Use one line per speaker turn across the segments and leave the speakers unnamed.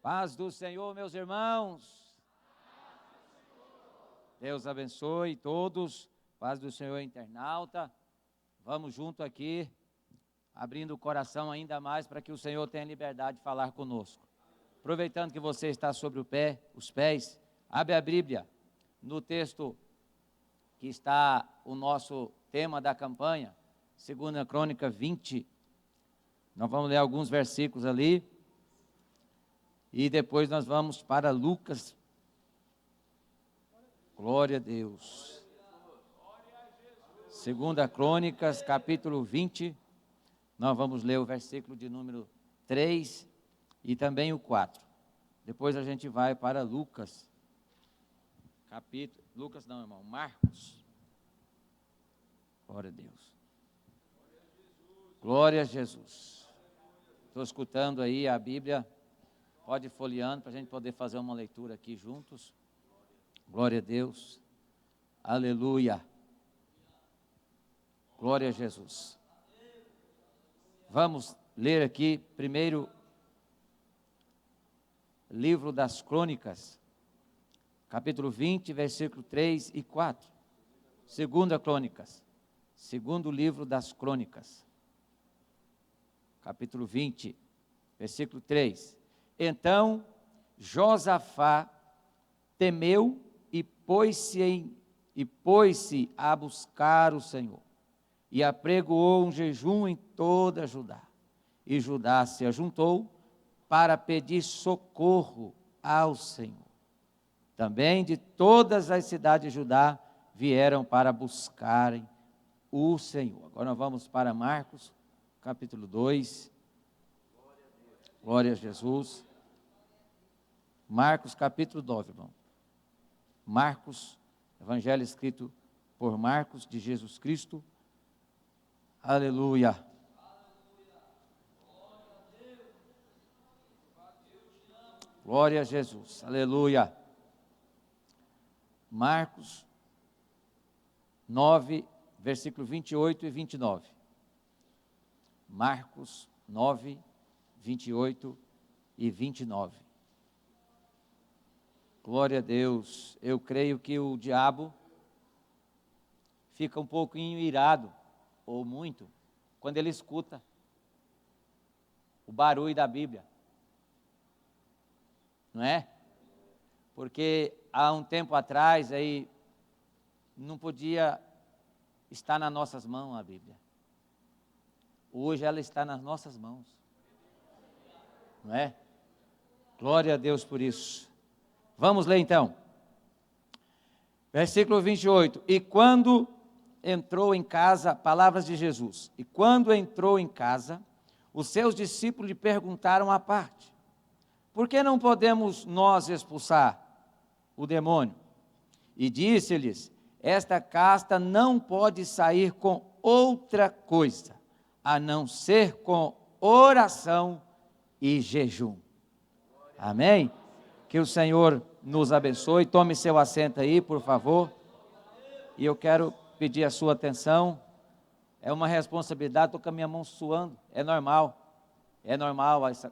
Paz do Senhor, meus irmãos. Deus abençoe todos. Paz do Senhor, internauta. Vamos junto aqui, abrindo o coração ainda mais para que o Senhor tenha liberdade de falar conosco. Aproveitando que você está sobre os pés, abre a Bíblia no texto que está o nosso tema da campanha, 2 Crônica 20. Nós vamos ler alguns versículos ali. E depois nós vamos para Lucas. Glória a Deus. 2 Crônicas, capítulo 20. Nós vamos ler o versículo de número 3 e também o 4. Depois a gente vai para Lucas. Marcos. Glória a Deus. Glória a Jesus. Estou escutando aí a Bíblia. Pode ir folheando para a gente poder fazer uma leitura aqui juntos. Glória a Deus. Aleluia. Glória a Jesus. Vamos ler aqui primeiro livro das Crônicas, capítulo 20, versículo 3 e 4. 2 Crônicas, segundo livro das Crônicas, capítulo 20, versículo 3. Então Josafá temeu e pôs-se a buscar o Senhor, e apregoou um jejum em toda Judá. E Judá se ajuntou para pedir socorro ao Senhor. Também de todas as cidades de Judá vieram para buscarem o Senhor. Agora nós vamos para Marcos, capítulo 2. Glória a Jesus. Marcos capítulo 9, irmão. Marcos, evangelho escrito por Marcos de Jesus Cristo. Aleluia. Glória a Jesus. Aleluia. Marcos 9, versículo 28 e 29. Marcos 9, 28 e 29. Glória a Deus. Eu creio que o diabo fica um pouquinho irado, ou muito, quando ele escuta o barulho da Bíblia. Não é? Porque há um tempo atrás aí não podia estar nas nossas mãos a Bíblia. Hoje ela está nas nossas mãos. Não é? Glória a Deus por isso. Vamos ler então. Versículo 28. E quando entrou em casa, palavras de Jesus. E quando entrou em casa, os seus discípulos lhe perguntaram à parte: por que não podemos nós expulsar o demônio? E disse-lhes: esta casta não pode sair com outra coisa, a não ser com oração e jejum. Amém? Que o Senhor nos abençoe. Tome seu assento aí, por favor. E eu quero pedir a sua atenção. É uma responsabilidade, estou com a minha mão suando. É normal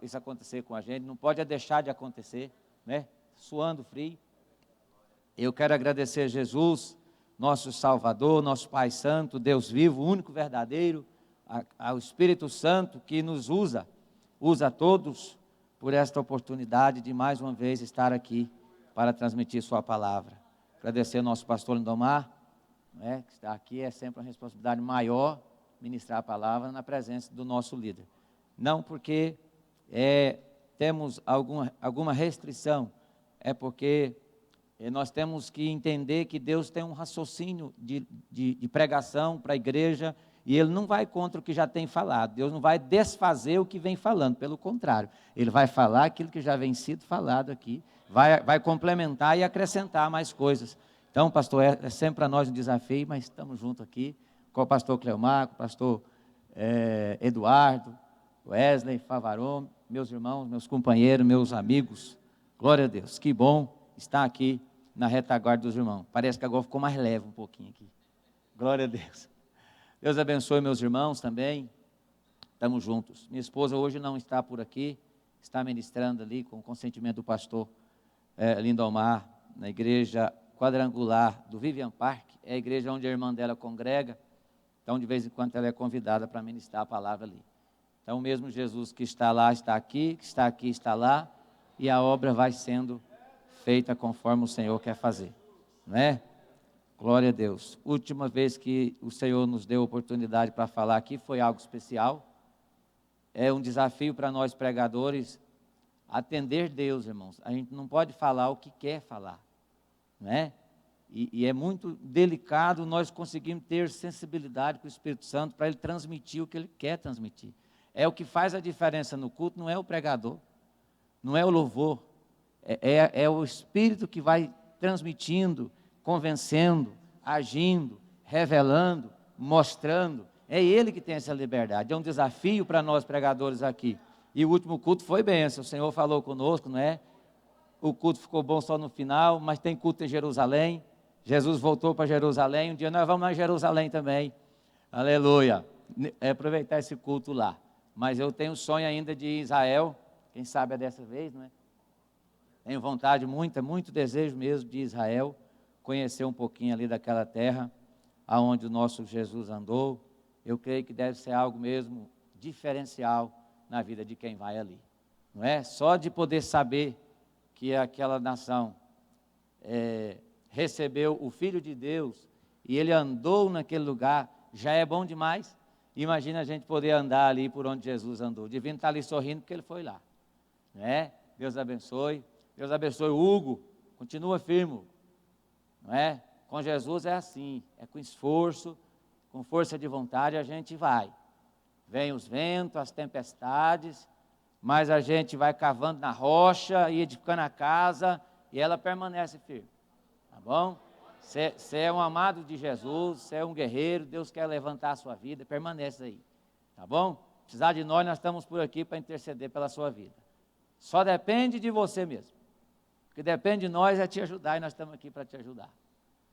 isso acontecer com a gente. Não pode deixar de acontecer, né? Suando frio. Eu quero agradecer a Jesus, nosso Salvador, nosso Pai Santo, Deus vivo, único verdadeiro, ao Espírito Santo que nos usa a todos, por esta oportunidade de mais uma vez estar aqui para transmitir sua palavra. Agradecer ao nosso pastor Lindomar, né, que está aqui. É sempre uma responsabilidade maior ministrar a palavra na presença do nosso líder. Não porque temos alguma restrição, é porque nós temos que entender que Deus tem um raciocínio de pregação para a igreja, e Ele não vai contra o que já tem falado. Deus não vai desfazer o que vem falando, pelo contrário, Ele vai falar aquilo que já vem sido falado aqui, vai complementar e acrescentar mais coisas. Então, pastor, é sempre para nós um desafio, mas estamos juntos aqui, com o pastor Cleomar, com o pastor Eduardo, Wesley, Favaron, meus irmãos, meus companheiros, meus amigos. Glória a Deus, que bom estar aqui na retaguarda dos irmãos. Parece que agora ficou mais leve um pouquinho aqui. Glória a Deus. Deus abençoe meus irmãos também. Estamos juntos. Minha esposa hoje não está por aqui, está ministrando ali com o consentimento do pastor Lindomar, na igreja quadrangular do Vivian Park, é a igreja onde a irmã dela congrega, então de vez em quando ela é convidada para ministrar a palavra ali. Então o mesmo Jesus que está lá está aqui, que está aqui está lá, e a obra vai sendo feita conforme o Senhor quer fazer, não é? Glória a Deus. Última vez que o Senhor nos deu oportunidade para falar aqui foi algo especial. É um desafio para nós pregadores atender Deus, irmãos. A gente não pode falar o que quer falar, não é? E é muito delicado nós conseguirmos ter sensibilidade com o Espírito Santo para Ele transmitir o que Ele quer transmitir. É o que faz a diferença no culto, não é o pregador, não é o louvor, é o Espírito que vai transmitindo, convencendo, agindo, revelando, mostrando. É Ele que tem essa liberdade. É um desafio para nós pregadores aqui. E o último culto foi bênção, o Senhor falou conosco, não é? O culto ficou bom só no final, mas tem culto em Jerusalém. Jesus voltou para Jerusalém, um dia nós vamos a Jerusalém também. Aleluia. Aproveitar esse culto lá. Mas eu tenho sonho ainda de Israel, quem sabe é dessa vez, não é? Tenho vontade, muito desejo mesmo de Israel, conhecer um pouquinho ali daquela terra, aonde o nosso Jesus andou. Eu creio que deve ser algo mesmo diferencial na vida de quem vai ali, não é? Só de poder saber que aquela nação recebeu o Filho de Deus e ele andou naquele lugar, já é bom demais. Imagina a gente poder andar ali por onde Jesus andou. O divino está ali sorrindo porque ele foi lá, né? Deus abençoe o Hugo, continua firme, não é? Com Jesus é assim, é com esforço, com força de vontade a gente vai. Vem os ventos, as tempestades, mas a gente vai cavando na rocha e edificando a casa e ela permanece firme, tá bom? Você é um amado de Jesus, você é um guerreiro, Deus quer levantar a sua vida, permanece aí, tá bom? Precisar de nós estamos por aqui para interceder pela sua vida. Só depende de você mesmo. O que depende de nós é te ajudar e nós estamos aqui para te ajudar.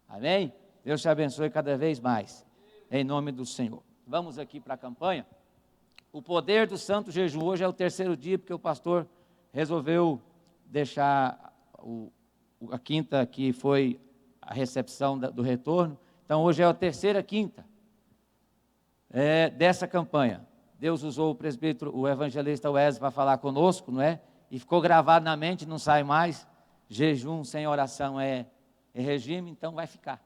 Amém? Deus te abençoe cada vez mais, em nome do Senhor. Vamos aqui para a campanha. O poder do santo jejum. Hoje é o terceiro dia, porque o pastor resolveu deixar a quinta, que foi a recepção do retorno. Então hoje é a terceira quinta dessa campanha. Deus usou o presbítero, o evangelista Wesley para falar conosco, não é? E ficou gravado na mente, não sai mais. Jejum sem oração é regime, então vai ficar,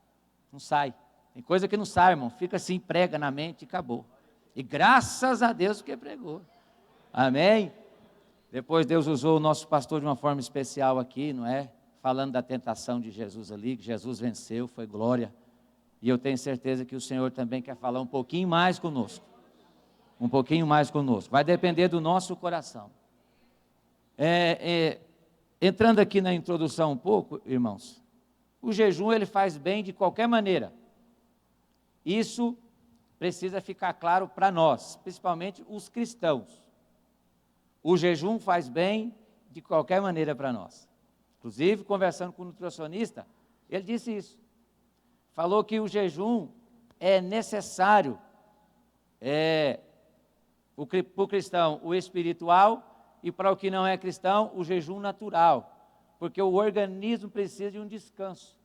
não sai. Tem coisa que não sai, irmão, fica assim, prega na mente e acabou. E graças a Deus que pregou. Amém? Depois Deus usou o nosso pastor de uma forma especial aqui, não é? Falando da tentação de Jesus ali, que Jesus venceu, foi glória. E eu tenho certeza que o Senhor também quer falar um pouquinho mais conosco. Um pouquinho mais conosco. Vai depender do nosso coração. Entrando aqui na introdução um pouco, irmãos, o jejum ele faz bem de qualquer maneira. Isso precisa ficar claro para nós, principalmente os cristãos. O jejum faz bem de qualquer maneira para nós. Inclusive, conversando com o nutricionista, ele disse isso. Falou que o jejum é necessário para o cristão, o espiritual, e para o que não é cristão, o jejum natural. Porque o organismo precisa de um descanso,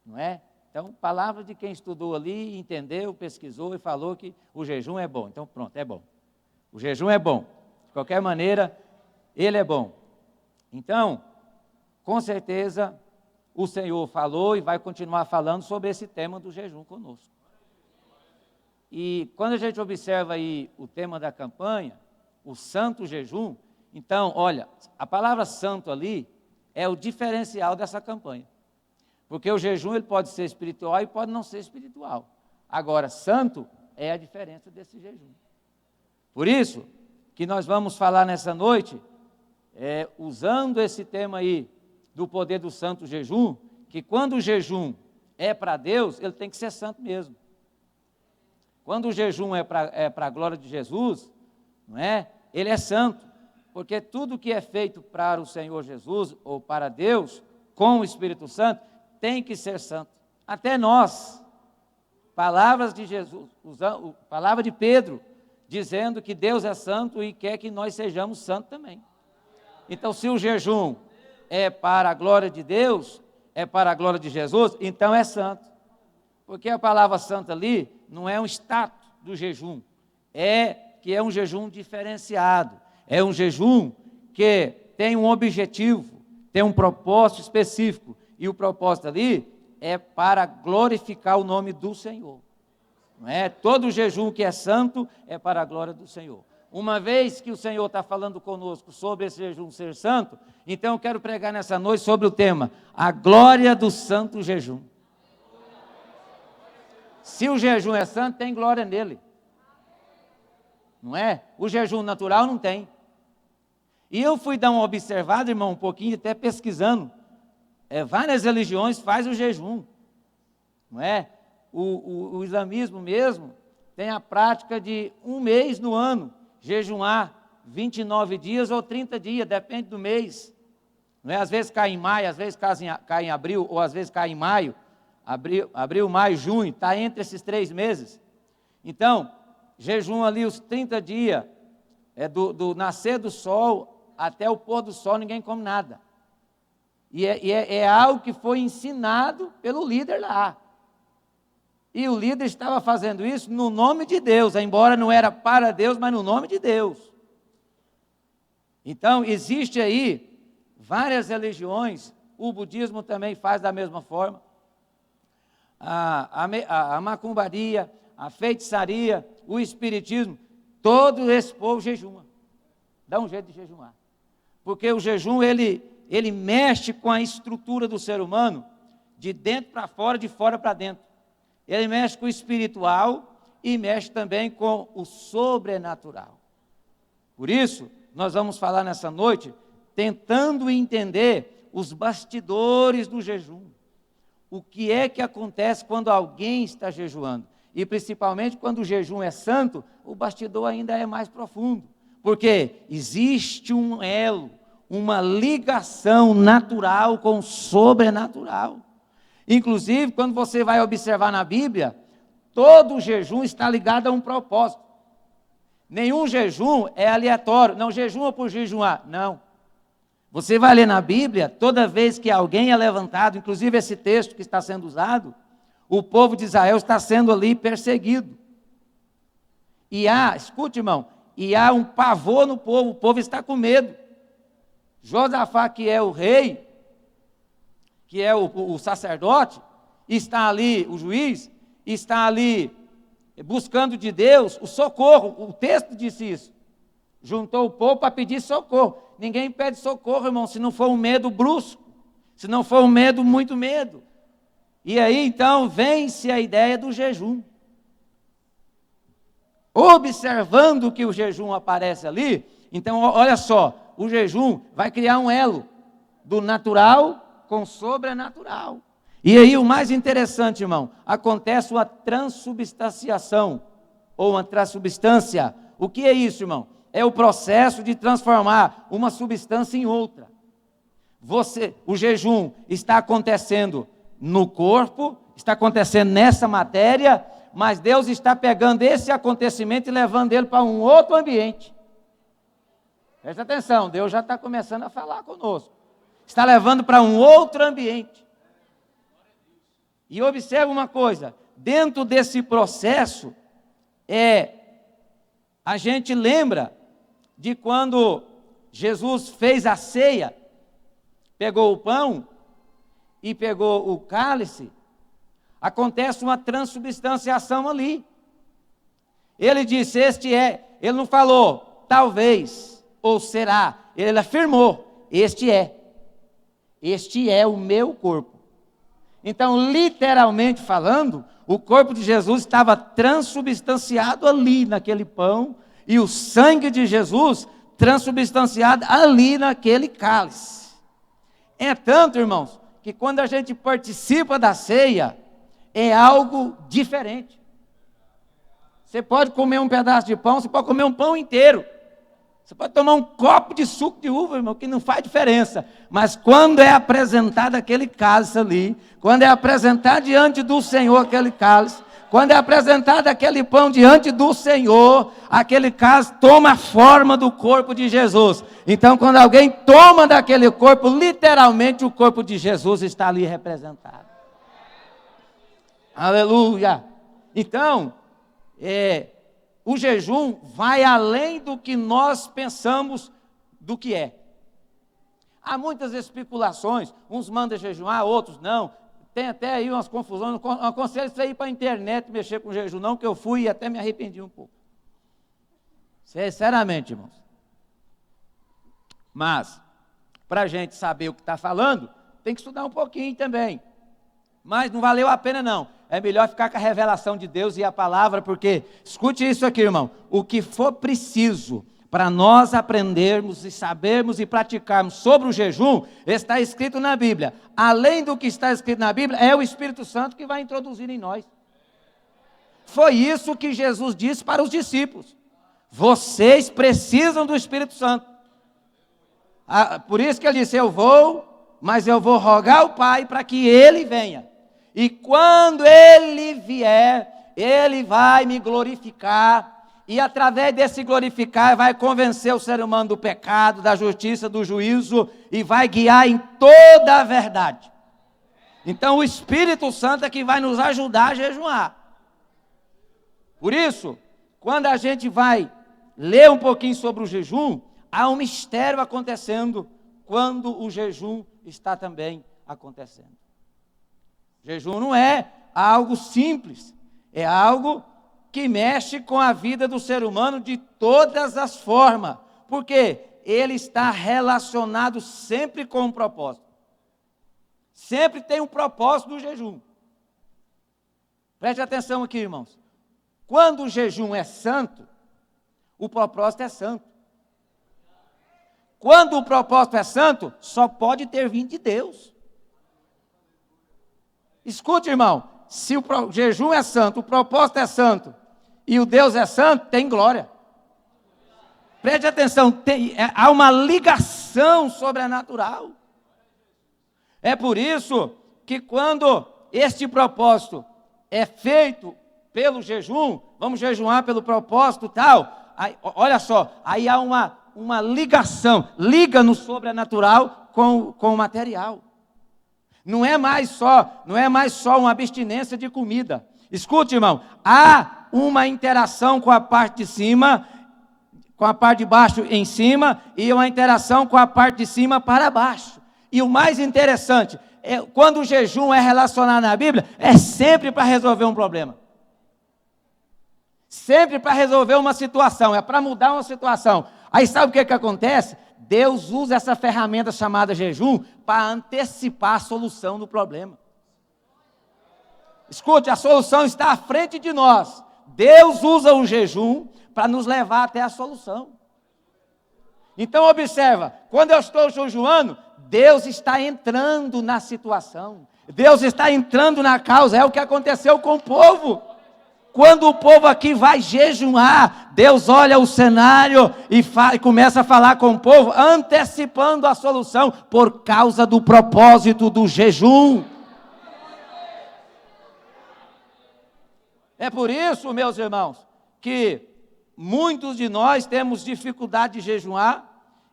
não é? Então, palavra de quem estudou ali, entendeu, pesquisou e falou que o jejum é bom. Então, pronto, é bom. O jejum é bom. De qualquer maneira, ele é bom. Então, com certeza, o Senhor falou e vai continuar falando sobre esse tema do jejum conosco. E quando a gente observa aí o tema da campanha, o santo jejum, então, olha, a palavra santo ali é o diferencial dessa campanha. Porque o jejum ele pode ser espiritual e pode não ser espiritual. Agora, santo é a diferença desse jejum. Por isso que nós vamos falar nessa noite, usando esse tema aí do poder do santo jejum, que quando o jejum é para Deus, ele tem que ser santo mesmo. Quando o jejum é para a glória de Jesus, não é? Ele é santo, porque tudo que é feito para o Senhor Jesus ou para Deus, com o Espírito Santo, tem que ser santo. Até nós, palavras de Jesus, palavra de Pedro, dizendo que Deus é santo e quer que nós sejamos santos também. Então, se o jejum é para a glória de Deus, é para a glória de Jesus, então é santo. Porque a palavra santo ali não é um status do jejum, é que é um jejum diferenciado, é um jejum que tem um objetivo, tem um propósito específico, e o propósito ali é para glorificar o nome do Senhor. Não é? Todo jejum que é santo é para a glória do Senhor. Uma vez que o Senhor está falando conosco sobre esse jejum ser santo, então eu quero pregar nessa noite sobre o tema, a glória do santo jejum. Se o jejum é santo, tem glória nele. Não é? O jejum natural não tem. E eu fui dar uma observada, irmão, um pouquinho, até pesquisando. Várias religiões fazem o jejum. Não é? O islamismo mesmo tem a prática de um mês no ano, jejuar 29 dias ou 30 dias, depende do mês. Não é? Às vezes cai em maio, às vezes cai em abril, ou às vezes cai em maio. Abril, maio, junho, está entre esses 3 meses. Então, jejum ali os 30 dias, do nascer do sol até o pôr do sol, ninguém come nada. E é algo que foi ensinado pelo líder lá. E o líder estava fazendo isso no nome de Deus, embora não era para Deus, mas no nome de Deus. Então, existe aí várias religiões, o budismo também faz da mesma forma. A macumbaria, a feitiçaria, o espiritismo, todo esse povo jejuma. Dá um jeito de jejuar. Porque o jejum, ele mexe com a estrutura do ser humano, de dentro para fora, de fora para dentro. Ele mexe com o espiritual e mexe também com o sobrenatural. Por isso, nós vamos falar nessa noite, tentando entender os bastidores do jejum. O que é que acontece quando alguém está jejuando? E principalmente quando o jejum é santo, o bastidor ainda é mais profundo. Porque existe um elo, uma ligação natural com o sobrenatural. Inclusive, quando você vai observar na Bíblia, todo jejum está ligado a um propósito. Nenhum jejum é aleatório, não jejuma por jejuar, não. Você vai ler na Bíblia, toda vez que alguém é levantado, inclusive esse texto que está sendo usado, o povo de Israel está sendo ali perseguido. Escute irmão, há um pavor no povo, o povo está com medo. Josafá, que é o rei, que é o sacerdote, está ali, o juiz, está ali buscando de Deus o socorro. O texto disse isso. Juntou o povo para pedir socorro. Ninguém pede socorro, irmão, se não for um medo brusco, se não for um medo, muito medo. E aí, então, vence a ideia do jejum. Observando que o jejum aparece ali, então, olha só, o jejum vai criar um elo do natural com o sobrenatural. E aí, o mais interessante, irmão, acontece uma transubstanciação, ou uma transubstância. O que é isso, irmão? É o processo de transformar uma substância em outra. O jejum está acontecendo no corpo, está acontecendo nessa matéria, mas Deus está pegando esse acontecimento e levando ele para um outro ambiente. Presta atenção, Deus já está começando a falar conosco. Está levando para um outro ambiente. E observe uma coisa, dentro desse processo, a gente lembra de quando Jesus fez a ceia, pegou o pão e pegou o cálice, acontece uma transubstanciação ali. Ele disse, ele não falou, talvez, ou será, ele afirmou, este é o meu corpo. Então, literalmente falando, o corpo de Jesus estava transubstanciado ali naquele pão, e o sangue de Jesus transubstanciado ali naquele cálice. É tanto, irmãos, que quando a gente participa da ceia, é algo diferente. Você pode comer um pedaço de pão, você pode comer um pão inteiro. Você pode tomar um copo de suco de uva, irmão, que não faz diferença. Mas quando é apresentado aquele cálice ali, quando é apresentado diante do Senhor aquele cálice, Quando é apresentado aquele pão diante do Senhor, aquele caso toma a forma do corpo de Jesus. Então, quando alguém toma daquele corpo, literalmente o corpo de Jesus está ali representado. Aleluia! Então, o jejum vai além do que nós pensamos do que é. Há muitas especulações, uns mandam jejuar, outros não. Tem até aí umas confusões, não aconselho você ir para a internet mexer com jejum não, que eu fui e até me arrependi um pouco. Sinceramente, irmãos. Mas, para a gente saber o que está falando, tem que estudar um pouquinho também. Mas não valeu a pena não. É melhor ficar com a revelação de Deus e a palavra, porque, escute isso aqui, irmão, o que for preciso para nós aprendermos e sabermos e praticarmos sobre o jejum, está escrito na Bíblia. Além do que está escrito na Bíblia, é o Espírito Santo que vai introduzir em nós. Foi isso que Jesus disse para os discípulos. Vocês precisam do Espírito Santo. Por isso que ele disse, eu vou, mas eu vou rogar ao Pai para que Ele venha. E quando Ele vier, Ele vai me glorificar. E através desse glorificar, vai convencer o ser humano do pecado, da justiça, do juízo, e vai guiar em toda a verdade. Então o Espírito Santo é que vai nos ajudar a jejuar. Por isso, quando a gente vai ler um pouquinho sobre o jejum, há um mistério acontecendo quando o jejum está também acontecendo. Jejum não é algo simples, é algo que mexe com a vida do ser humano de todas as formas, porque ele está relacionado sempre com um propósito. Sempre tem um propósito do jejum. Preste atenção aqui, irmãos. Quando o jejum é santo, o propósito é santo. Quando o propósito é santo, só pode ter vindo de Deus. Escute, irmão, se o jejum é santo, o propósito é santo, e o Deus é santo, tem glória. Preste atenção, há uma ligação sobrenatural. É por isso que quando este propósito é feito pelo jejum, vamos jejuar pelo propósito tal, aí, olha só, aí há uma ligação, liga no sobrenatural com o material. Não é mais só uma abstinência de comida. Escute, irmão, há uma interação com a parte de cima, com a parte de baixo em cima, e uma interação com a parte de cima para baixo. E o mais interessante, quando o jejum é relacionado na Bíblia, é sempre para resolver um problema. Sempre para resolver uma situação, é para mudar uma situação. Aí sabe o que acontece? Deus usa essa ferramenta chamada jejum para antecipar a solução do problema. Escute, a solução está à frente de nós. Deus usa o jejum para nos levar até a solução. Então observa, quando eu estou jejuando, Deus está entrando na situação. Deus está entrando na causa, é o que aconteceu com o povo. Quando o povo aqui vai jejuar, Deus olha o cenário e começa a falar com o povo, antecipando a solução por causa do propósito do jejum. É por isso, meus irmãos, que muitos de nós temos dificuldade de jejuar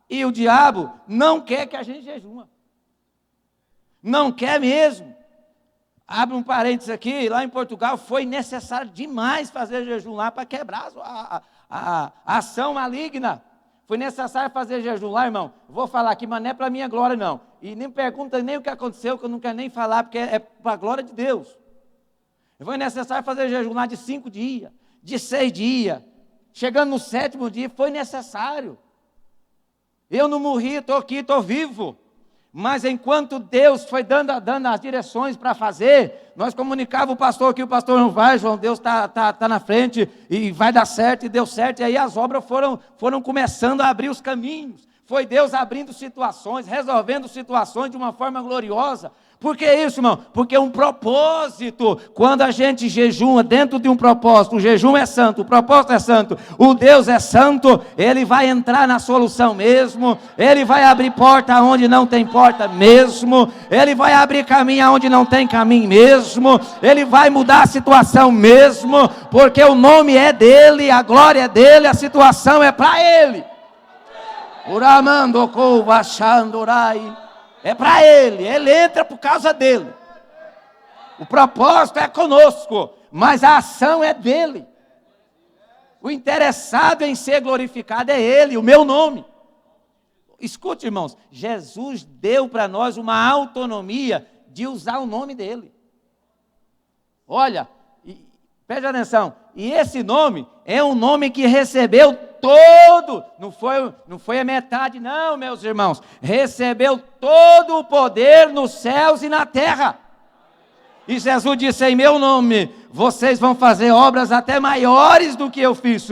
e o diabo não quer que a gente jejua. Não quer mesmo. Abre um parênteses aqui, lá em Portugal foi necessário demais fazer jejum lá para quebrar a ação maligna. Foi necessário fazer jejum lá, irmão. Vou falar aqui, mas não é para a minha glória não. E nem pergunta nem o que aconteceu, que eu não quero nem falar, porque é para a glória de Deus. Foi necessário fazer jejum lá de 5 dias, de 6 dias. Chegando no 7º dia, foi necessário. Eu não morri, estou aqui, estou vivo. Mas enquanto Deus foi dando as direções para fazer, nós comunicávamos o pastor aqui, o pastor não vai, João, Deus está na frente e vai dar certo, e deu certo. E aí as obras foram começando a abrir os caminhos. Foi Deus abrindo situações, resolvendo situações de uma forma gloriosa. Por que isso, irmão? Porque é um propósito. Quando a gente jejuma dentro de um propósito, o jejum é santo, o propósito é santo, o Deus é santo, Ele vai entrar na solução mesmo, Ele vai abrir porta onde não tem porta mesmo, Ele vai abrir caminho onde não tem caminho mesmo, Ele vai mudar a situação mesmo, porque o nome é dEle, a glória é dEle, a situação é para Ele. Uramando Kovachandorai. É para Ele entra por causa dEle. O propósito é conosco, mas a ação é dEle. O interessado em ser glorificado é Ele, o meu nome. Escute, irmãos, Jesus deu para nós uma autonomia de usar o nome dEle. Olha, preste atenção, e esse nome é um nome que recebeu todo, não foi a metade não, meus irmãos, recebeu todo o poder nos céus e na terra. E Jesus disse, em meu nome, vocês vão fazer obras até maiores do que eu fiz.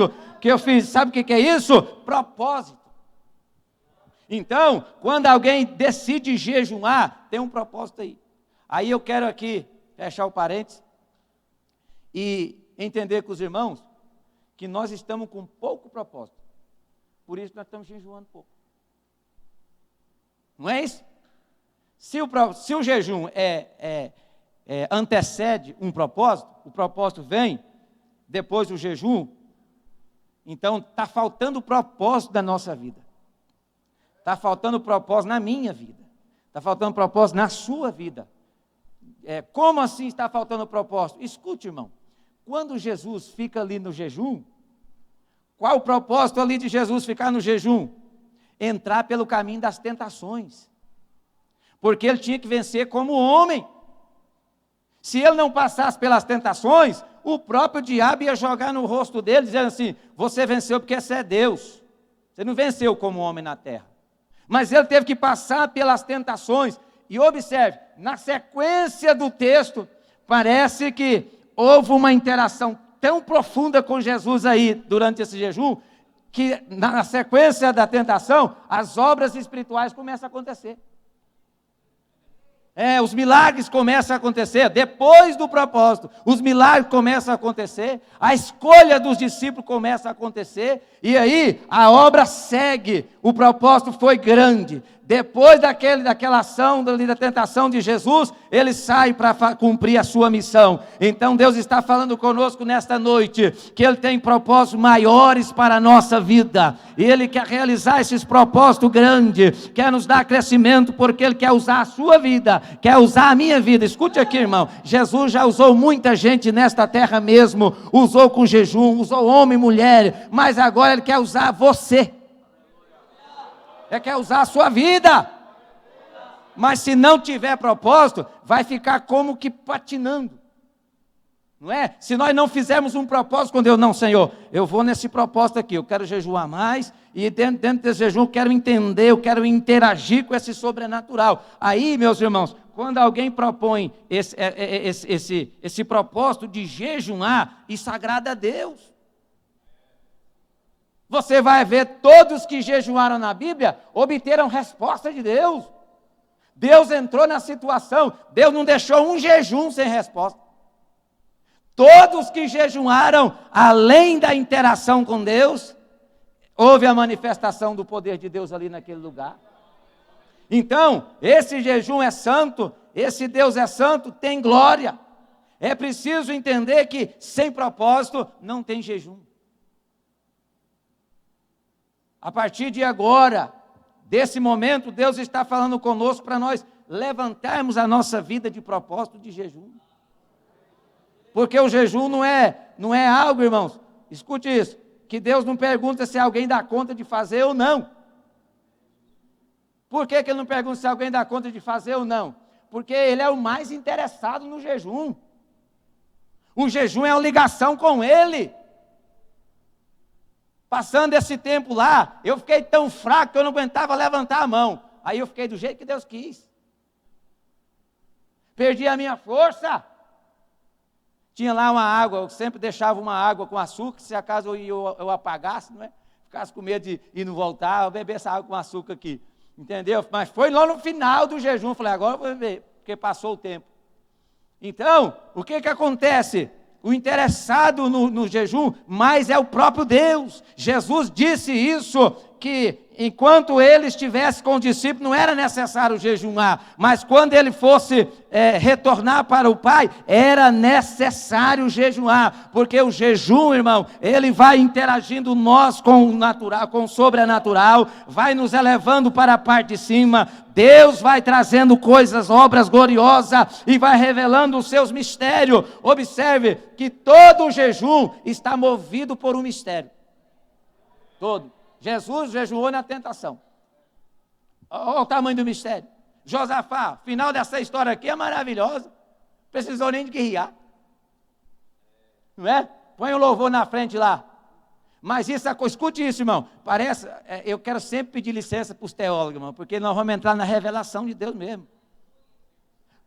Sabe o que é isso? Propósito. Então, quando alguém decide jejuar, tem um propósito aí. Aí eu quero aqui fechar o parênteses e entender com os irmãos que nós estamos com pouco propósito. Por isso nós estamos jejuando pouco. Não é isso? Se o jejum antecede um propósito, o propósito vem depois do jejum, então está faltando o propósito da nossa vida. Está faltando propósito na minha vida. Está faltando propósito na sua vida. Como assim está faltando propósito? Escute, irmão. Quando Jesus fica ali no jejum, qual o propósito ali de Jesus ficar no jejum? Entrar pelo caminho das tentações. Porque ele tinha que vencer como homem. Se ele não passasse pelas tentações, o próprio diabo ia jogar no rosto dele, dizendo assim, você venceu porque você é Deus. Você não venceu como homem na terra. Mas ele teve que passar pelas tentações. E observe, na sequência do texto, parece que houve uma interação tão profunda com Jesus aí, durante esse jejum, que na sequência da tentação, as obras espirituais começam a acontecer. Os milagres começam a acontecer, depois do propósito, os milagres começam a acontecer, a escolha dos discípulos começa a acontecer, e aí a obra segue, o propósito foi grande. Depois daquela ação, da tentação de Jesus, ele sai para cumprir a sua missão. Então Deus está falando conosco nesta noite, que Ele tem propósitos maiores para a nossa vida, e Ele quer realizar esses propósitos grandes, quer nos dar crescimento, porque Ele quer usar a sua vida, quer usar a minha vida. Escute aqui, irmão, Jesus já usou muita gente nesta terra mesmo, usou com jejum, usou homem e mulher, mas agora Ele quer usar você. Ele quer usar a sua vida, mas se não tiver propósito, vai ficar como que patinando, não é? Se nós não fizermos um propósito com Deus, não, Senhor, eu vou nesse propósito aqui, eu quero jejuar mais, e dentro desse jejum eu quero entender, eu quero interagir com esse sobrenatural. Aí, meus irmãos, quando alguém propõe esse propósito de jejuar, isso agrada a Deus. Você vai ver, todos que jejuaram na Bíblia, obteram resposta de Deus. Deus entrou na situação, Deus não deixou um jejum sem resposta. Todos que jejuaram, além da interação com Deus, houve a manifestação do poder de Deus ali naquele lugar. Então, esse jejum é santo, esse Deus é santo, tem glória. É preciso entender que sem propósito não tem jejum. A partir de agora, desse momento, Deus está falando conosco para nós levantarmos a nossa vida de propósito de jejum. Porque o jejum não é algo, irmãos, escute isso, que Deus não pergunta se alguém dá conta de fazer ou não. Por que Ele não pergunta se alguém dá conta de fazer ou não? Porque Ele é o mais interessado no jejum. O jejum é uma ligação com Ele. Passando esse tempo lá, eu fiquei tão fraco que eu não aguentava levantar a mão. Aí eu fiquei do jeito que Deus quis. Perdi a minha força. Tinha lá uma água, eu sempre deixava uma água com açúcar, se acaso eu apagasse, não é? Ficasse com medo de ir não voltar, eu beber essa água com açúcar aqui. Entendeu? Mas foi lá no final do jejum, falei, agora eu vou beber. porque passou o tempo. Então, o que acontece? O interessado no jejum, mas é o próprio Deus. Jesus disse isso, que enquanto ele estivesse com os discípulos, não era necessário jejuar, mas quando ele fosse retornar para o Pai, era necessário jejuar, porque o jejum, irmão, ele vai interagindo nós com o natural, com o sobrenatural, vai nos elevando para a parte de cima. Deus vai trazendo coisas, obras gloriosas, e vai revelando os seus mistérios. Observe que todo o jejum está movido por um mistério. Todo. Jesus jejuou na tentação. Olha o tamanho do mistério. Josafá, final dessa história aqui é maravilhosa. Não precisou nem de guerrear. Não é? Põe o louvor na frente lá. Mas isso, escute isso, irmão. Parece, eu quero sempre pedir licença para os teólogos, irmão, porque nós vamos entrar na revelação de Deus mesmo.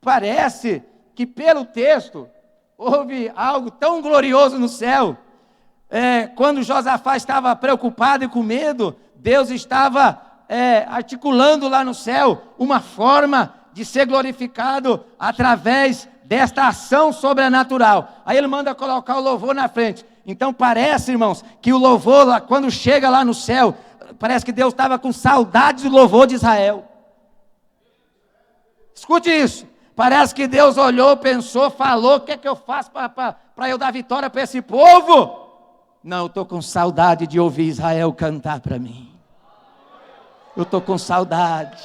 Parece que pelo texto houve algo tão glorioso no céu. Quando Josafá estava preocupado e com medo, Deus estava articulando lá no céu uma forma de ser glorificado através desta ação sobrenatural. Aí ele manda colocar o louvor na frente. Então parece, irmãos, que o louvor, quando chega lá no céu, parece que Deus estava com saudade do louvor de Israel. Escute isso. Parece que Deus olhou, pensou, falou: o que é que eu faço para eu dar vitória para esse povo? Não, eu estou com saudade de ouvir Israel cantar para mim. Eu estou com saudade.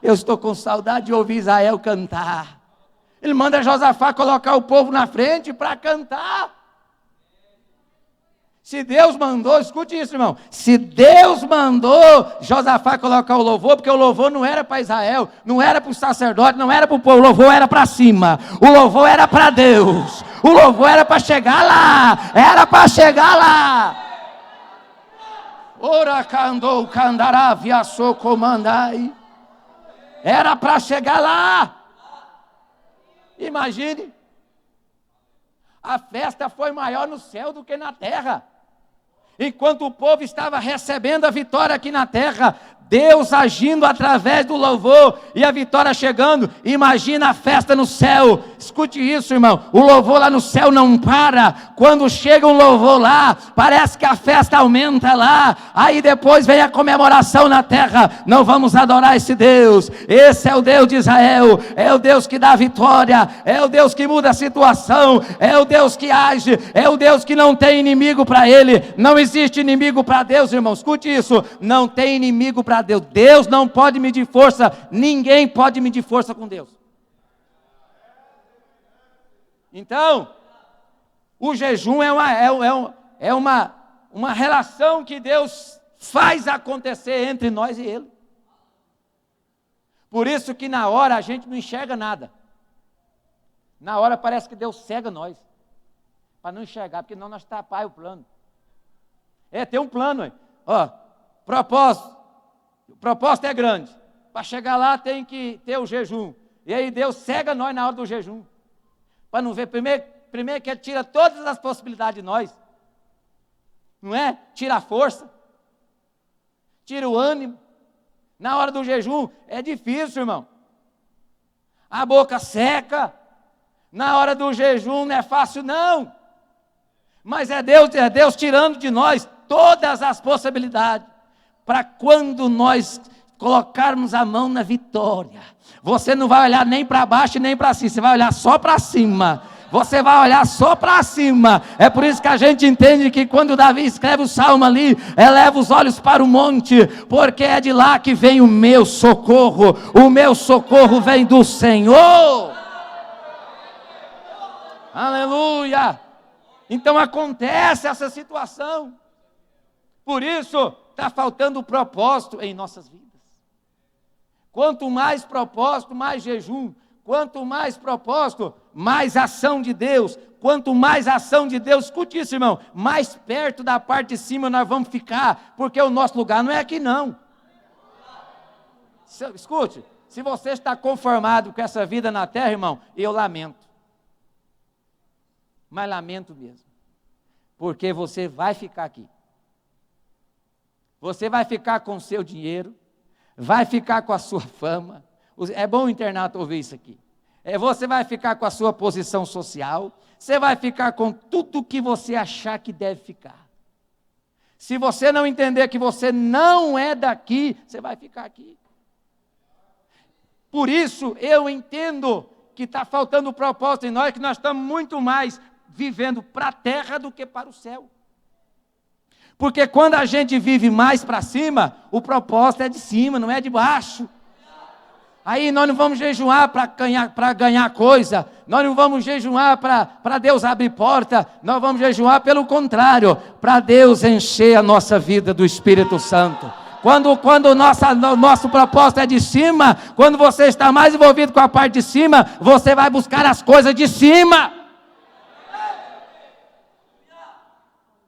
Eu estou com saudade de ouvir Israel cantar. Ele manda Josafá colocar o povo na frente para cantar. Se Deus mandou, escute isso, irmão. Se Deus mandou Josafá colocar o louvor, porque o louvor não era para Israel, não era para o sacerdote, não era para o povo, o louvor era para cima. O louvor era para Deus. O louvor era para chegar lá. Era para chegar lá. Ora candou candará viaçou comandai. Era para chegar lá. Imagine. A festa foi maior no céu do que na terra. Enquanto o povo estava recebendo a vitória aqui na terra, Deus agindo através do louvor e a vitória chegando. Imagina a festa no céu. Escute isso, irmão. O louvor lá no céu não para. Quando chega um louvor lá, parece que a festa aumenta lá. Aí depois vem a comemoração na terra. Não vamos adorar esse Deus. Esse é o Deus de Israel. É o Deus que dá vitória. É o Deus que muda a situação. É o Deus que age. É o Deus que não tem inimigo para ele. Não existe inimigo para Deus, irmão. Escute isso. Não tem inimigo para Deus. Deus não pode medir força. Ninguém pode medir força com Deus. Então, o jejum é uma relação que Deus faz acontecer entre nós e Ele. Por isso que na hora a gente não enxerga nada. Na hora parece que Deus cega nós, para não enxergar, porque não nós tapar o plano. Tem um plano, propósito. O propósito é grande. Para chegar lá tem que ter o jejum. E aí Deus cega nós na hora do jejum. Para não ver, primeiro que Ele tira todas as possibilidades de nós. Não é? Tira a força. Tira o ânimo. Na hora do jejum é difícil, irmão. A boca seca. Na hora do jejum não é fácil, não. Mas é Deus tirando de nós todas as possibilidades. Para quando nós colocarmos a mão na vitória, você não vai olhar nem para baixo nem para cima, você vai olhar só para cima. Você vai olhar só para cima. É por isso que a gente entende que quando Davi escreve o salmo ali, eleva os olhos para o monte, porque é de lá que vem o meu socorro. O meu socorro vem do Senhor. Aleluia. Então acontece essa situação. Por isso está faltando propósito em nossas vidas. Quanto mais propósito, mais jejum. Quanto mais propósito, mais ação de Deus. Quanto mais ação de Deus, escute isso, irmão, mais perto da parte de cima nós vamos ficar, porque o nosso lugar não é aqui não. Escute, se você está conformado com essa vida na terra, irmão, eu lamento. Mas lamento mesmo. Porque você vai ficar aqui. Você vai ficar com o seu dinheiro, vai ficar com a sua fama. É bom o internato ouvir isso aqui. Você vai ficar com a sua posição social, você vai ficar com tudo que você achar que deve ficar. Se você não entender que você não é daqui, você vai ficar aqui. Por isso, eu entendo que está faltando propósito em nós, que nós estamos muito mais vivendo para a terra do que para o céu. Porque quando a gente vive mais para cima, o propósito é de cima, não é de baixo. Aí nós não vamos jejuar para ganhar coisa, nós não vamos jejuar para Deus abrir porta, nós vamos jejuar pelo contrário, para Deus encher a nossa vida do Espírito Santo. Quando o nosso propósito é de cima, quando você está mais envolvido com a parte de cima, você vai buscar as coisas de cima.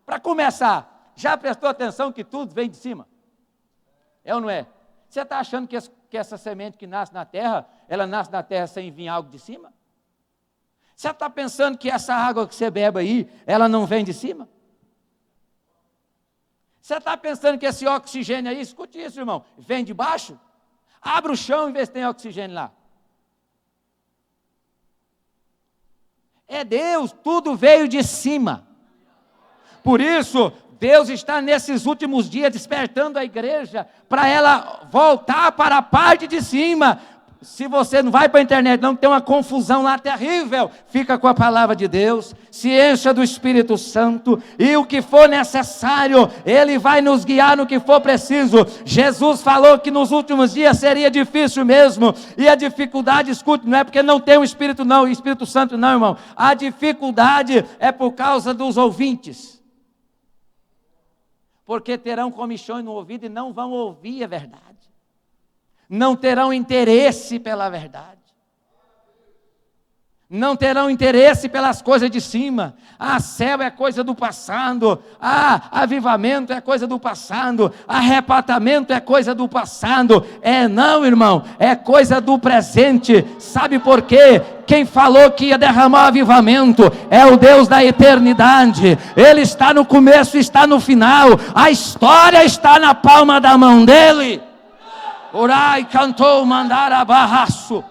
Para começar, já prestou atenção que tudo vem de cima? É ou não é? Você está achando que essa semente que nasce na terra, ela nasce na terra sem vir algo de cima? Você está pensando que essa água que você bebe aí, ela não vem de cima? Você está pensando que esse oxigênio aí, escute isso, irmão, vem de baixo? Abre o chão e vê se tem oxigênio lá. É Deus, tudo veio de cima. Por isso, Deus está nesses últimos dias despertando a igreja para ela voltar para a parte de cima. Se você não vai para a internet, não tem uma confusão lá terrível, fica com a palavra de Deus, se encha do Espírito Santo, e o que for necessário, Ele vai nos guiar no que for preciso. Jesus falou que nos últimos dias seria difícil mesmo, e a dificuldade, escute, não é porque não tem o Espírito não, o Espírito Santo não, irmão, a dificuldade é por causa dos ouvintes, porque terão comichões no ouvido e não vão ouvir a verdade. Não terão interesse pela verdade, não terão interesse pelas coisas de cima. Céu é coisa do passado, avivamento é coisa do passado, arrebatamento é coisa do passado. Não, irmão, é coisa do presente. Sabe por quê? Quem falou que ia derramar avivamento é o Deus da eternidade. Ele está no começo, está no final, a história está na palma da mão dele. Orai, cantou, mandara barraço.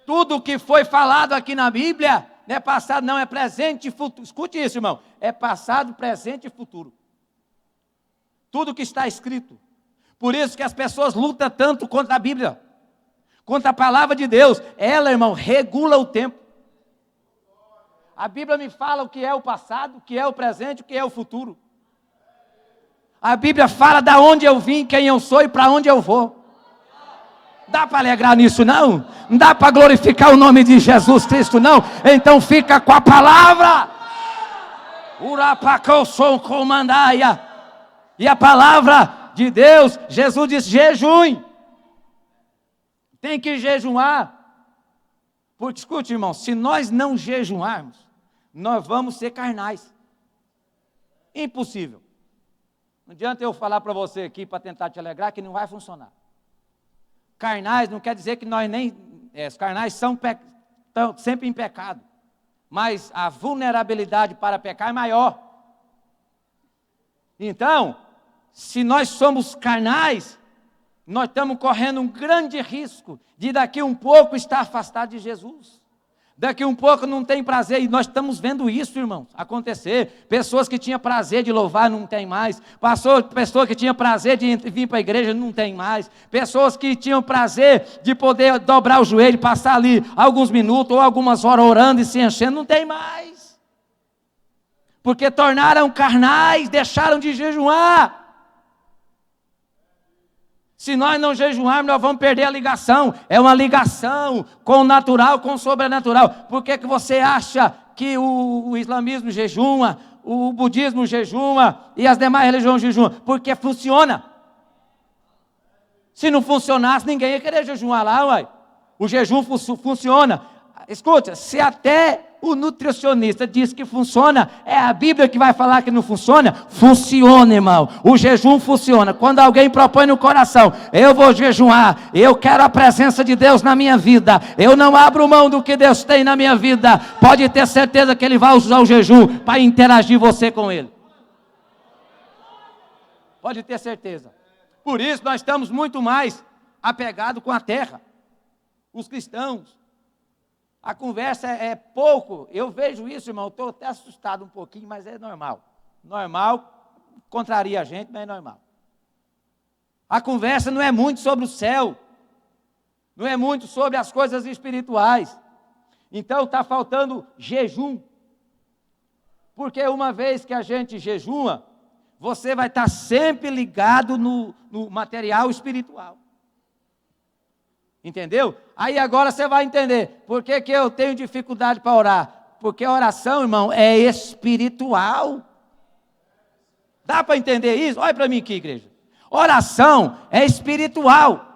Tudo que foi falado aqui na Bíblia não é passado, não, é presente e futuro. Escute isso, irmão, é passado, presente e futuro. Tudo que está escrito. Por isso que as pessoas lutam tanto contra a Bíblia, contra a palavra de Deus. Ela, irmão, regula o tempo. A Bíblia me fala o que é o passado, o que é o presente, o que é o futuro. A Bíblia fala de onde eu vim, quem eu sou e para onde eu vou. Dá para alegrar nisso não? Não dá para glorificar o nome de Jesus Cristo não? Então fica com a palavra. E a palavra de Deus, Jesus disse, jejum. Tem que jejuar. Porque escute, irmão, se nós não jejuarmos, nós vamos ser carnais. Impossível. Não adianta eu falar para você aqui para tentar te alegrar que não vai funcionar. Carnais não quer dizer que nós nem... os carnais estão sempre em pecado. Mas a vulnerabilidade para pecar é maior. Então, se nós somos carnais, nós estamos correndo um grande risco de daqui um pouco estar afastado de Jesus. Daqui um pouco não tem prazer, e nós estamos vendo isso, irmãos, acontecer. Pessoas que tinham prazer de louvar, não tem mais. Pessoas que tinham prazer de vir para a igreja, não tem mais. Pessoas que tinham prazer de poder dobrar o joelho, passar ali alguns minutos ou algumas horas orando e se enchendo, não tem mais. Porque tornaram carnais, deixaram de jejuar. Se nós não jejuarmos, nós vamos perder a ligação. É uma ligação com o natural, com o sobrenatural. Por que você acha que o islamismo jejuma, o budismo jejuma e as demais religiões jejumam? Porque funciona. Se não funcionasse, ninguém ia querer jejuar lá, uai. O jejum funciona. Escuta, se até o nutricionista diz que funciona, é a Bíblia que vai falar que não funciona? Funciona, irmão. O jejum funciona. Quando alguém propõe no coração, eu vou jejuar, eu quero a presença de Deus na minha vida, eu não abro mão do que Deus tem na minha vida, pode ter certeza que Ele vai usar o jejum para interagir você com Ele. Pode ter certeza. Por isso nós estamos muito mais apegado com a terra. Os cristãos. A conversa é pouco. Eu vejo isso, irmão, estou até assustado um pouquinho, mas é normal. Normal, contraria a gente, mas é normal. A conversa não é muito sobre o céu. Não é muito sobre as coisas espirituais. Então está faltando jejum. Porque uma vez que a gente jejua, você vai estar sempre ligado no material espiritual. Entendeu? Aí agora você vai entender. Por que eu tenho dificuldade para orar? Porque a oração, irmão, é espiritual. Dá para entender isso? Olha para mim aqui, igreja. Oração é espiritual.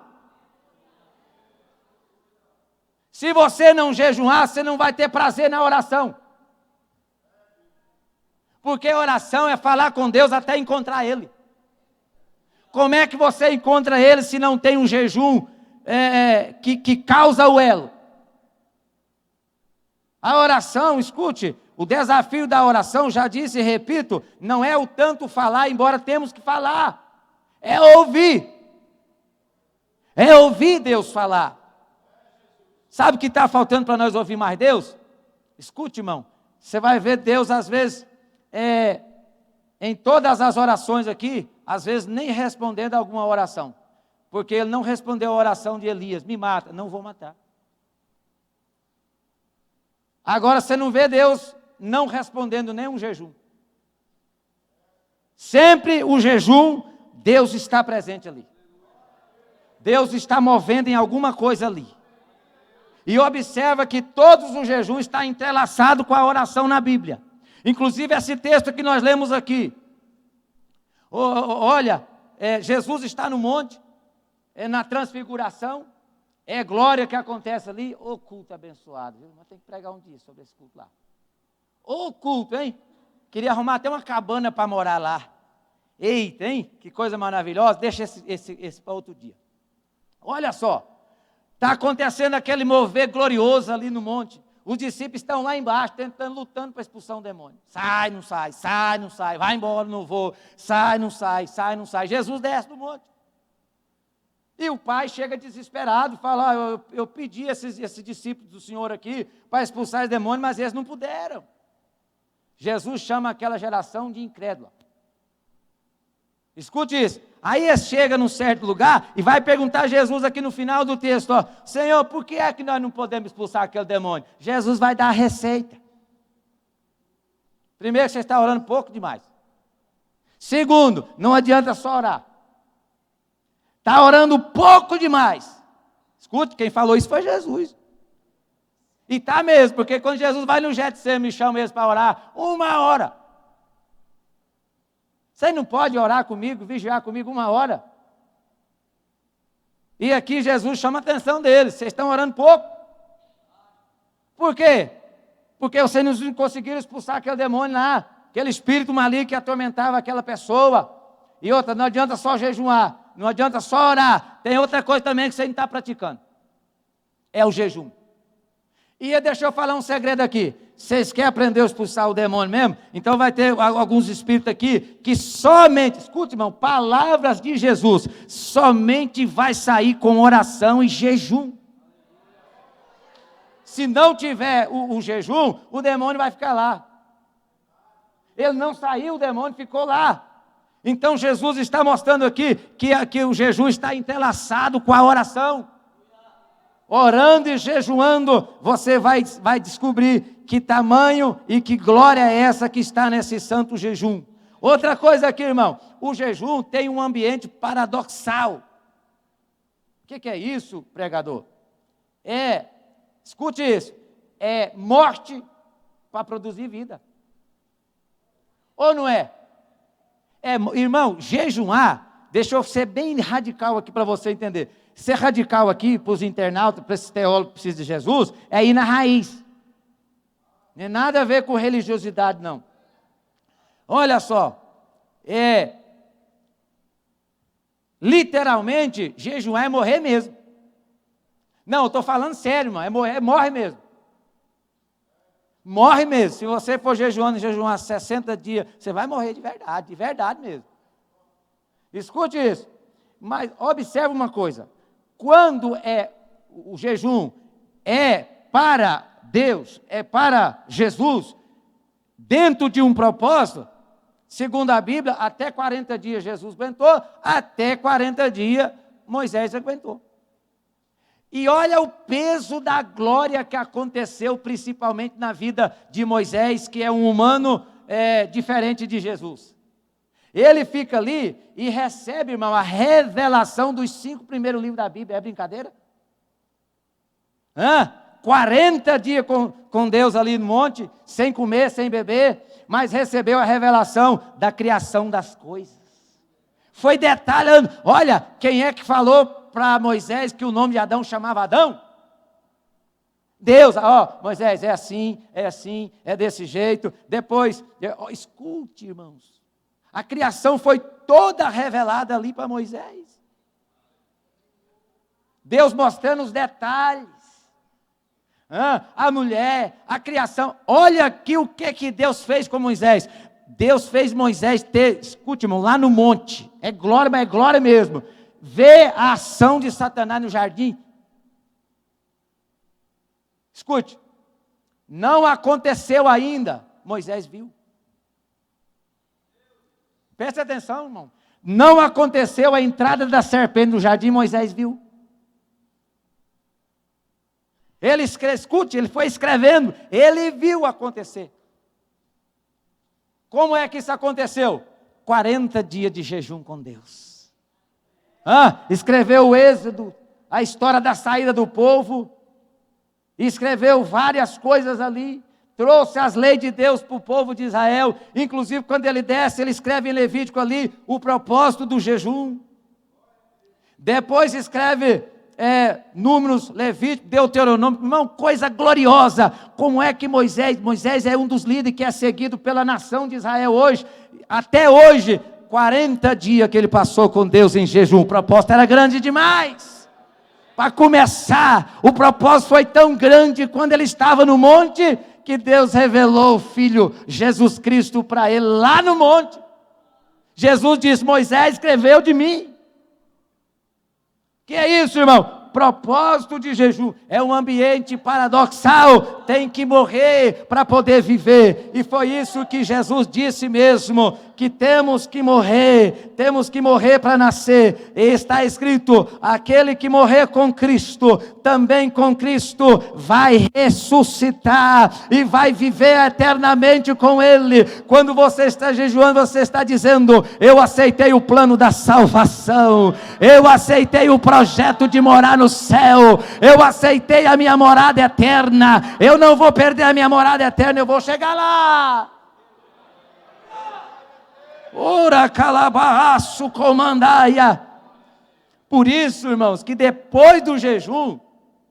Se você não jejuar, você não vai ter prazer na oração. Porque oração é falar com Deus até encontrar Ele. Como é que você encontra Ele se não tem um jejum que causa o elo? A oração, escute, o desafio da oração, já disse e repito, não é o tanto falar, embora temos que falar. É ouvir. É ouvir Deus falar. Sabe o que está faltando para nós ouvir mais Deus? Escute, irmão, você vai ver Deus às vezes, em todas as orações aqui, às vezes nem respondendo a alguma oração. Porque ele não respondeu a oração de Elias, me mata, não vou matar. Agora você não vê Deus não respondendo nenhum jejum. Sempre o jejum, Deus está presente ali. Deus está movendo em alguma coisa ali. E observa que todos os jejuns estão entrelaçados com a oração na Bíblia. Inclusive esse texto que nós lemos aqui. Olha, Jesus está no monte, na transfiguração, é glória que acontece ali. Ô culto abençoado, viu? Mas tem que pregar um dia sobre esse culto lá. Ô culto, hein? Queria arrumar até uma cabana para morar lá. Eita, hein? Que coisa maravilhosa. Deixa esse para outro dia. Olha só. Está acontecendo aquele mover glorioso ali no monte. Os discípulos estão lá embaixo, lutando para expulsar um demônio. Sai, não sai, sai, não sai. Vai embora, não vou. Sai, não sai, sai, não sai. Jesus desce do monte. E o pai chega desesperado, fala, eu pedi esses discípulos do Senhor aqui para expulsar os demônios, mas eles não puderam. Jesus chama aquela geração de incrédula. Escute isso. Aí ele chega num certo lugar e vai perguntar a Jesus aqui no final do texto, ó, Senhor, por que é que nós não podemos expulsar aquele demônio? Jesus vai dar a receita. Primeiro, você está orando pouco demais. Segundo, não adianta só orar. Está orando pouco demais. Escute, quem falou isso foi Jesus. E está mesmo, porque quando Jesus vai no Getsemane e chama eles para orar, 1 hora. Você não pode orar comigo, vigiar comigo 1 hora? E aqui Jesus chama a atenção deles. Vocês estão orando pouco. Por quê? Porque vocês não conseguiram expulsar aquele demônio lá, aquele espírito maligno que atormentava aquela pessoa. E outra, não adianta só jejuar, não adianta só orar. Tem outra coisa também que você não está praticando. É o jejum. E deixa eu falar um segredo aqui. Vocês querem aprender a expulsar o demônio mesmo? Então vai ter alguns espíritos aqui que somente, escute, irmão, palavras de Jesus, somente vai sair com oração e jejum. Se não tiver o jejum, o demônio vai ficar lá. Ele não saiu, o demônio ficou lá. Então Jesus está mostrando aqui que o jejum está entrelaçado com a oração. Orando e jejuando, você vai descobrir que tamanho e que glória é essa que está nesse santo jejum. Outra coisa aqui, irmão, o jejum tem um ambiente paradoxal. O que é isso, pregador? Escute isso, é morte para produzir vida. Ou não é? Irmão, jejuar, deixa eu ser bem radical aqui para você entender. Ser radical aqui, para os internautas, para esses teólogos que precisam de Jesus, é ir na raiz. Não tem nada a ver com religiosidade, não. Olha só, literalmente, jejuar é morrer mesmo. Não, eu estou falando sério, irmão, morre mesmo. Morre mesmo. Se você for jejuar 60 dias, você vai morrer de verdade mesmo. Escute isso. Mas observe uma coisa. quando o jejum é para Deus, é para Jesus, dentro de um propósito, segundo a Bíblia, até 40 dias Jesus aguentou, até 40 dias Moisés aguentou. E olha o peso da glória que aconteceu, principalmente na vida de Moisés, que é um humano diferente de Jesus. Ele fica ali e recebe, irmão, a revelação dos 5 primeiros livros da Bíblia. É brincadeira? 40 dias com Deus ali no monte, sem comer, sem beber, mas recebeu a revelação da criação das coisas. Foi detalhando. Olha, quem é que falou para Moisés que o nome de Adão chamava Adão? Deus. Moisés, é assim, é desse jeito. Depois, escute, irmãos, a criação foi toda revelada ali para Moisés. Deus mostrando os detalhes. A mulher, a criação. Olha aqui o que Deus fez com Moisés. Deus fez Moisés escute, irmão, lá no monte. É glória, mas é glória mesmo. Vê a ação de Satanás no jardim. Escute, não aconteceu ainda, Moisés viu. Preste atenção, irmão. Não aconteceu a entrada da serpente no jardim, Moisés viu. Escute, ele foi escrevendo, ele viu acontecer. Como é que isso aconteceu? 40 dias de jejum com Deus. Escreveu o Êxodo, a história da saída do povo, escreveu várias coisas ali, trouxe as leis de Deus para o povo de Israel, inclusive quando ele desce, ele escreve em Levítico ali, o propósito do jejum. Depois escreve Números, Levítico, Deuteronômio, irmão, coisa gloriosa. Como é que Moisés é um dos líderes que é seguido pela nação de Israel hoje, até hoje, 40 dias que ele passou com Deus em jejum. O propósito era grande demais. Para começar, o propósito foi tão grande quando ele estava no monte, que Deus revelou o Filho Jesus Cristo para ele lá no monte. Jesus disse: Moisés escreveu de mim. Que é isso, irmão? Propósito de jejum é um ambiente paradoxal, tem que morrer para poder viver, e foi isso que Jesus disse mesmo, que temos que morrer para nascer, e está escrito, aquele que morrer com Cristo, também com Cristo vai ressuscitar, e vai viver eternamente com Ele. Quando você está jejuando, você está dizendo: eu aceitei o plano da salvação, eu aceitei o projeto de morar no céu, eu aceitei a minha morada eterna, eu não vou perder a minha morada eterna, eu vou chegar lá. Ora calabaço comandaia. Por isso, irmãos, que depois do jejum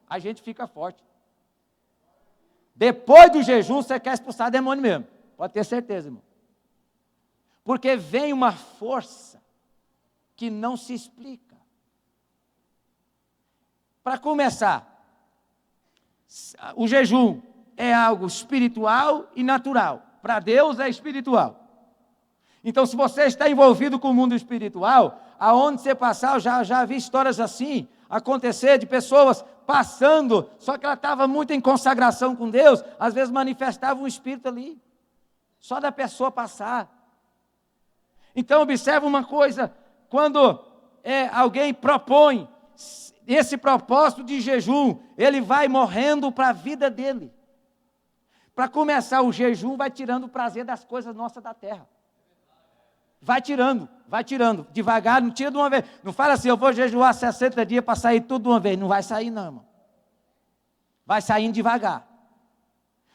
a gente fica forte. Depois do jejum você quer expulsar demônio mesmo, pode ter certeza, irmão, porque vem uma força que não se explica. Para começar, o jejum é algo espiritual e natural. Para Deus é espiritual. Então, se você está envolvido com o mundo espiritual, aonde você passar, eu já vi histórias assim acontecer, de pessoas passando, só que ela estava muito em consagração com Deus, às vezes manifestava um espírito ali, só da pessoa passar. Então, observa uma coisa, quando alguém propõe esse propósito de jejum, ele vai morrendo para a vida dele. Para começar, o jejum vai tirando o prazer das coisas nossas da terra. Vai tirando, devagar, não tira de uma vez. Não fala assim: eu vou jejuar 60 dias para sair tudo de uma vez. Não vai sair não, irmão. Vai saindo devagar.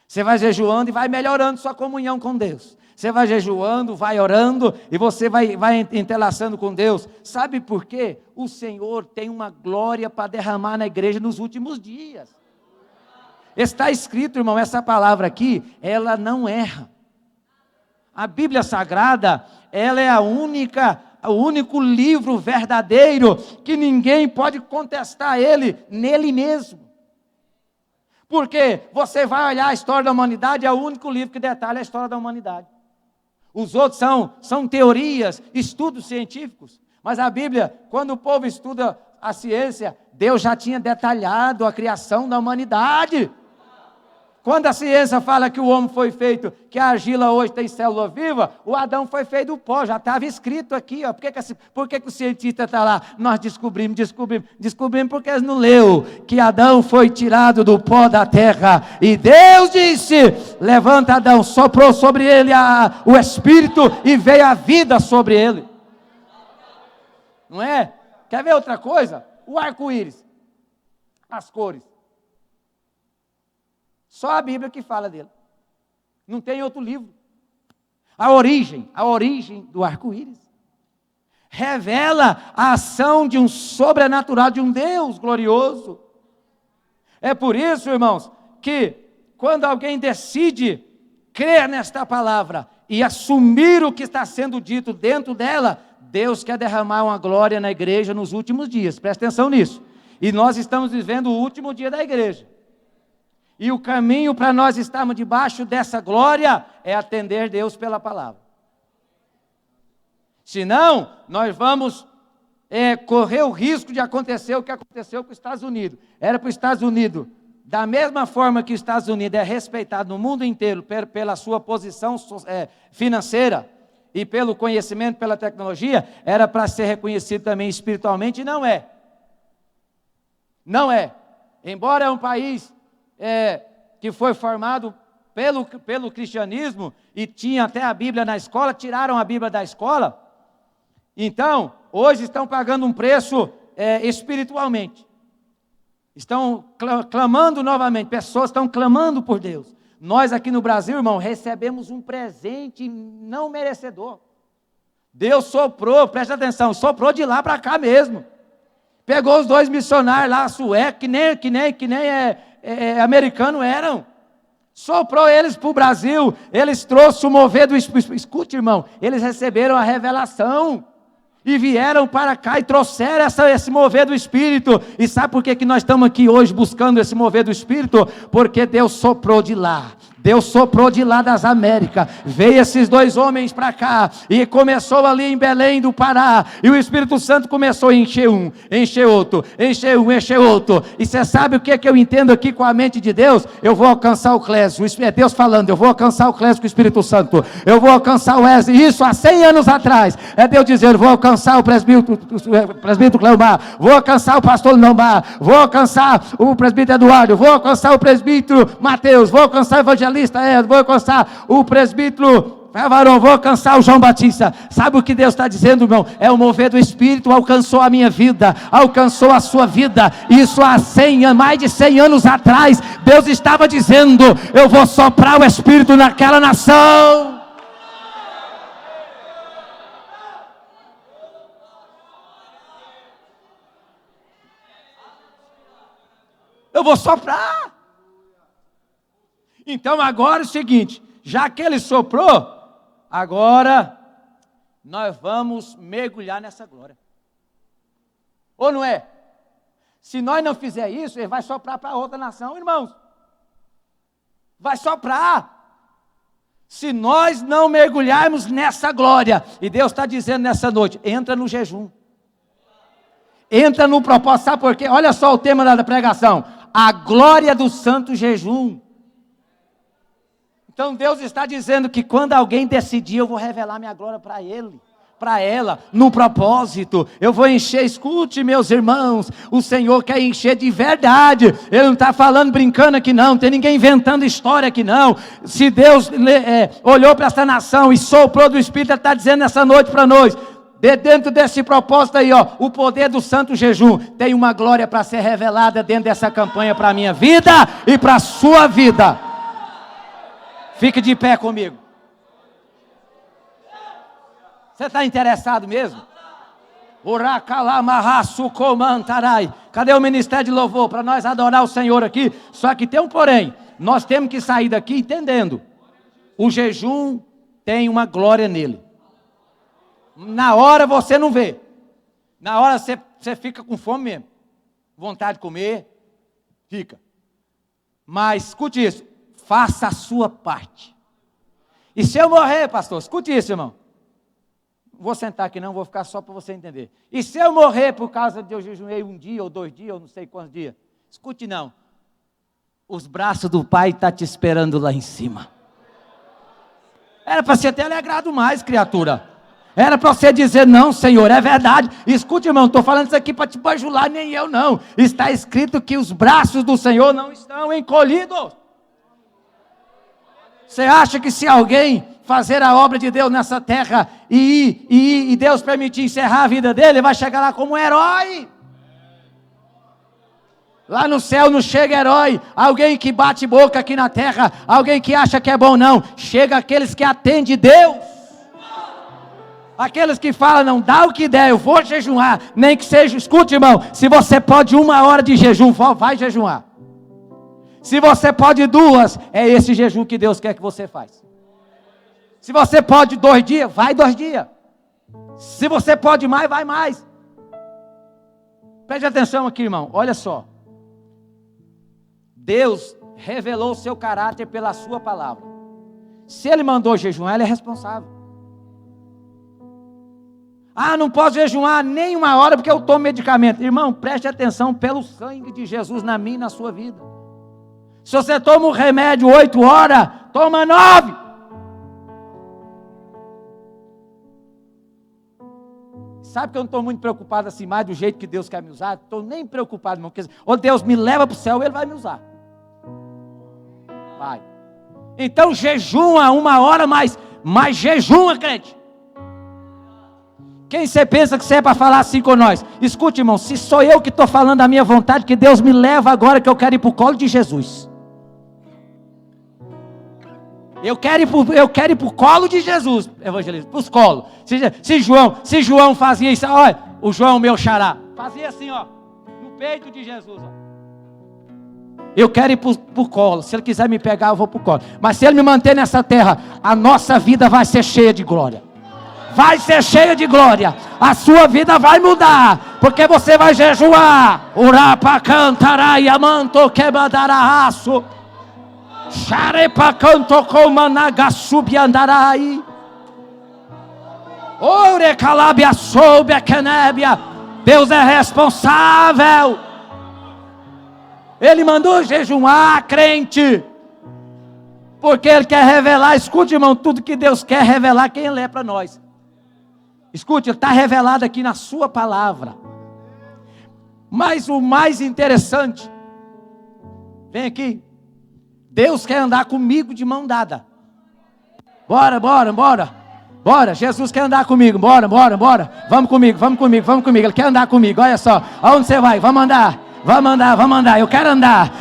Você vai jejuando e vai melhorando sua comunhão com Deus. Você vai jejuando, vai orando e você vai entrelaçando com Deus. Sabe por quê? O Senhor tem uma glória para derramar na igreja nos últimos dias. Está escrito, irmão, essa palavra aqui, ela não erra. A Bíblia Sagrada, ela é o único livro verdadeiro que ninguém pode contestar nele mesmo. Porque você vai olhar a história da humanidade, é o único livro que detalha a história da humanidade. Os outros são teorias, estudos científicos. Mas a Bíblia, quando o povo estuda a ciência, Deus já tinha detalhado a criação da humanidade. Quando a ciência fala que o homem foi feito, que a argila hoje tem célula viva, o Adão foi feito do pó, já estava escrito aqui, ó. Por que o cientista está lá? Nós descobrimos porque eles não leu, que Adão foi tirado do pó da terra, e Deus disse, levanta Adão, soprou sobre ele o Espírito, e veio a vida sobre ele. Não é? Quer ver outra coisa? O arco-íris, as cores. Só a Bíblia que fala dele. Não tem outro livro. A origem do arco-íris revela a ação de um sobrenatural, de um Deus glorioso. É por isso, irmãos, que quando alguém decide crer nesta palavra e assumir o que está sendo dito dentro dela, Deus quer derramar uma glória na igreja nos últimos dias. Presta atenção nisso. E nós estamos vivendo o último dia da igreja. E o caminho para nós estarmos debaixo dessa glória é atender Deus pela palavra. Senão, nós vamos correr o risco de acontecer o que aconteceu com os Estados Unidos. Era para os Estados Unidos, da mesma forma que os Estados Unidos é respeitado no mundo inteiro pela sua posição financeira e pelo conhecimento, pela tecnologia, era para ser reconhecido também espiritualmente, e não é. Não é. Embora é um país que foi formado pelo cristianismo e tinha até a Bíblia na escola, tiraram a Bíblia da escola. Então, hoje estão pagando um preço espiritualmente. Estão clamando novamente, pessoas estão clamando por Deus. Nós aqui no Brasil, irmão, recebemos um presente não merecedor. Deus soprou, presta atenção, soprou de lá para cá mesmo. Pegou os 2 missionários lá, suecos, que nem americano eram. Soprou eles para o Brasil, eles trouxeram o mover do Espírito. Escute, irmão, eles receberam a revelação e vieram para cá e trouxeram esse mover do Espírito. E sabe por que nós estamos aqui hoje buscando esse mover do Espírito? Porque Deus soprou de lá. Deus soprou de lá das Américas, veio esses 2 homens para cá, e começou ali em Belém do Pará, e o Espírito Santo começou a encher um, encher outro, encher outro, e você sabe o que eu entendo aqui com a mente de Deus? Eu vou alcançar o Clésio, é Deus falando, eu vou alcançar o Clésio com o Espírito Santo, eu vou alcançar o Wesley, isso há 100 anos atrás, é Deus dizendo, vou alcançar o presbítero Cleomar, vou alcançar o pastor Lombar, vou alcançar o presbítero Eduardo, vou alcançar o presbítero Mateus, vou alcançar o evangelista, vou alcançar o presbítero varão, vou alcançar o João Batista. Sabe o que Deus está dizendo, irmão? É o mover do Espírito, alcançou a minha vida, alcançou a sua vida. Isso há mais de 100 anos atrás, Deus estava dizendo, eu vou soprar o Espírito naquela nação. Eu vou soprar. Então agora é o seguinte, já que ele soprou, agora nós vamos mergulhar nessa glória. Ou não é? Se nós não fizer isso, ele vai soprar para outra nação, irmãos. Vai soprar. Se nós não mergulharmos nessa glória, e Deus está dizendo nessa noite, entra no jejum. Entra no propósito, sabe por quê? Olha só o tema da pregação, a glória do santo jejum. Então Deus está dizendo que quando alguém decidir, eu vou revelar minha glória para ele, para ela, no propósito, eu vou encher. Escute, meus irmãos, o Senhor quer encher de verdade, Ele não está falando brincando aqui não, tem ninguém inventando história aqui não. Se Deus olhou para essa nação e soprou do Espírito, Ele está dizendo nessa noite para nós, dentro desse propósito aí, ó, o poder do santo jejum, tem uma glória para ser revelada dentro dessa campanha para a minha vida e para a sua vida. Fique de pé comigo. Você está interessado mesmo? Cadê o ministério de louvor para nós adorar o Senhor aqui? Só que tem um porém, nós temos que sair daqui entendendo, o jejum tem uma glória nele. Na hora você não vê, na hora você fica com fome mesmo, vontade de comer, fica. Mas escute isso, faça a sua parte. E se eu morrer, pastor, escute isso, irmão. vou sentar aqui não, vou ficar só para você entender. E se eu morrer por causa de eu jejuei 1 dia ou 2 dias, ou não sei quantos dias? Escute não. Os braços do Pai estão te esperando lá em cima. Era para você ter alegrado mais, criatura. Era para você dizer, não, Senhor, é verdade. Escute, irmão, não estou falando isso aqui para te bajular, nem eu não. Está escrito que os braços do Senhor não estão encolhidos. Você acha que se alguém fazer a obra de Deus nessa terra e Deus permitir encerrar a vida dele, vai chegar lá como um herói? Lá no céu não chega herói, alguém que bate boca aqui na terra, alguém que acha que é bom, não. Chega aqueles que atendem Deus. Aqueles que falam, não, dá o que der, eu vou jejuar, nem que seja, escute, irmão, se você pode 1 hora de jejum, vai jejuar. Se você pode 2, é esse jejum que Deus quer que você faça. Se você pode 2 dias, vai 2 dias. Se você pode mais, vai mais. Preste atenção aqui, irmão, olha só. Deus revelou o seu caráter pela sua palavra. Se Ele mandou jejuar, Ele é responsável. Ah, não posso jejuar nem 1 hora porque eu tomo medicamento. Irmão, preste atenção pelo sangue de Jesus na minha e na sua vida. Se você toma um remédio 8 horas, toma 9. Sabe que eu não estou muito preocupado assim mais do jeito que Deus quer me usar? Estou nem preocupado, irmão. Ou Deus me leva para o céu, Ele vai me usar. Vai. Então jejuma 1 hora, mas jejuma, crente. Quem você pensa que você é para falar assim com nós? Escute, irmão, se sou eu que estou falando a minha vontade, que Deus me leva agora que eu quero ir para o colo de Jesus. Eu quero ir para o colo de Jesus, evangelista, para os colos. Se João fazia isso, olha, o João meu xará, fazia assim, ó, no peito de Jesus, ó. Eu quero ir para o colo, se Ele quiser me pegar, eu vou para o colo. Mas se Ele me manter nessa terra, a nossa vida vai ser cheia de glória. Vai ser cheia de glória. A sua vida vai mudar, porque você vai jejuar. Urapa cantarai amanto quebadaraço. Xarepa canto comanaga subiandarai. Ore calabia soube a canébia. Deus é responsável. Ele mandou jejuar, crente, porque Ele quer revelar. Escute, irmão, tudo que Deus quer revelar quem Ele é para nós. Escute, está revelado aqui na sua palavra. Mas o mais interessante, vem aqui, Deus quer andar comigo de mão dada. Bora, Jesus quer andar comigo, bora, vamos comigo, Ele quer andar comigo, olha só, aonde você vai? Vamos andar, eu quero andar,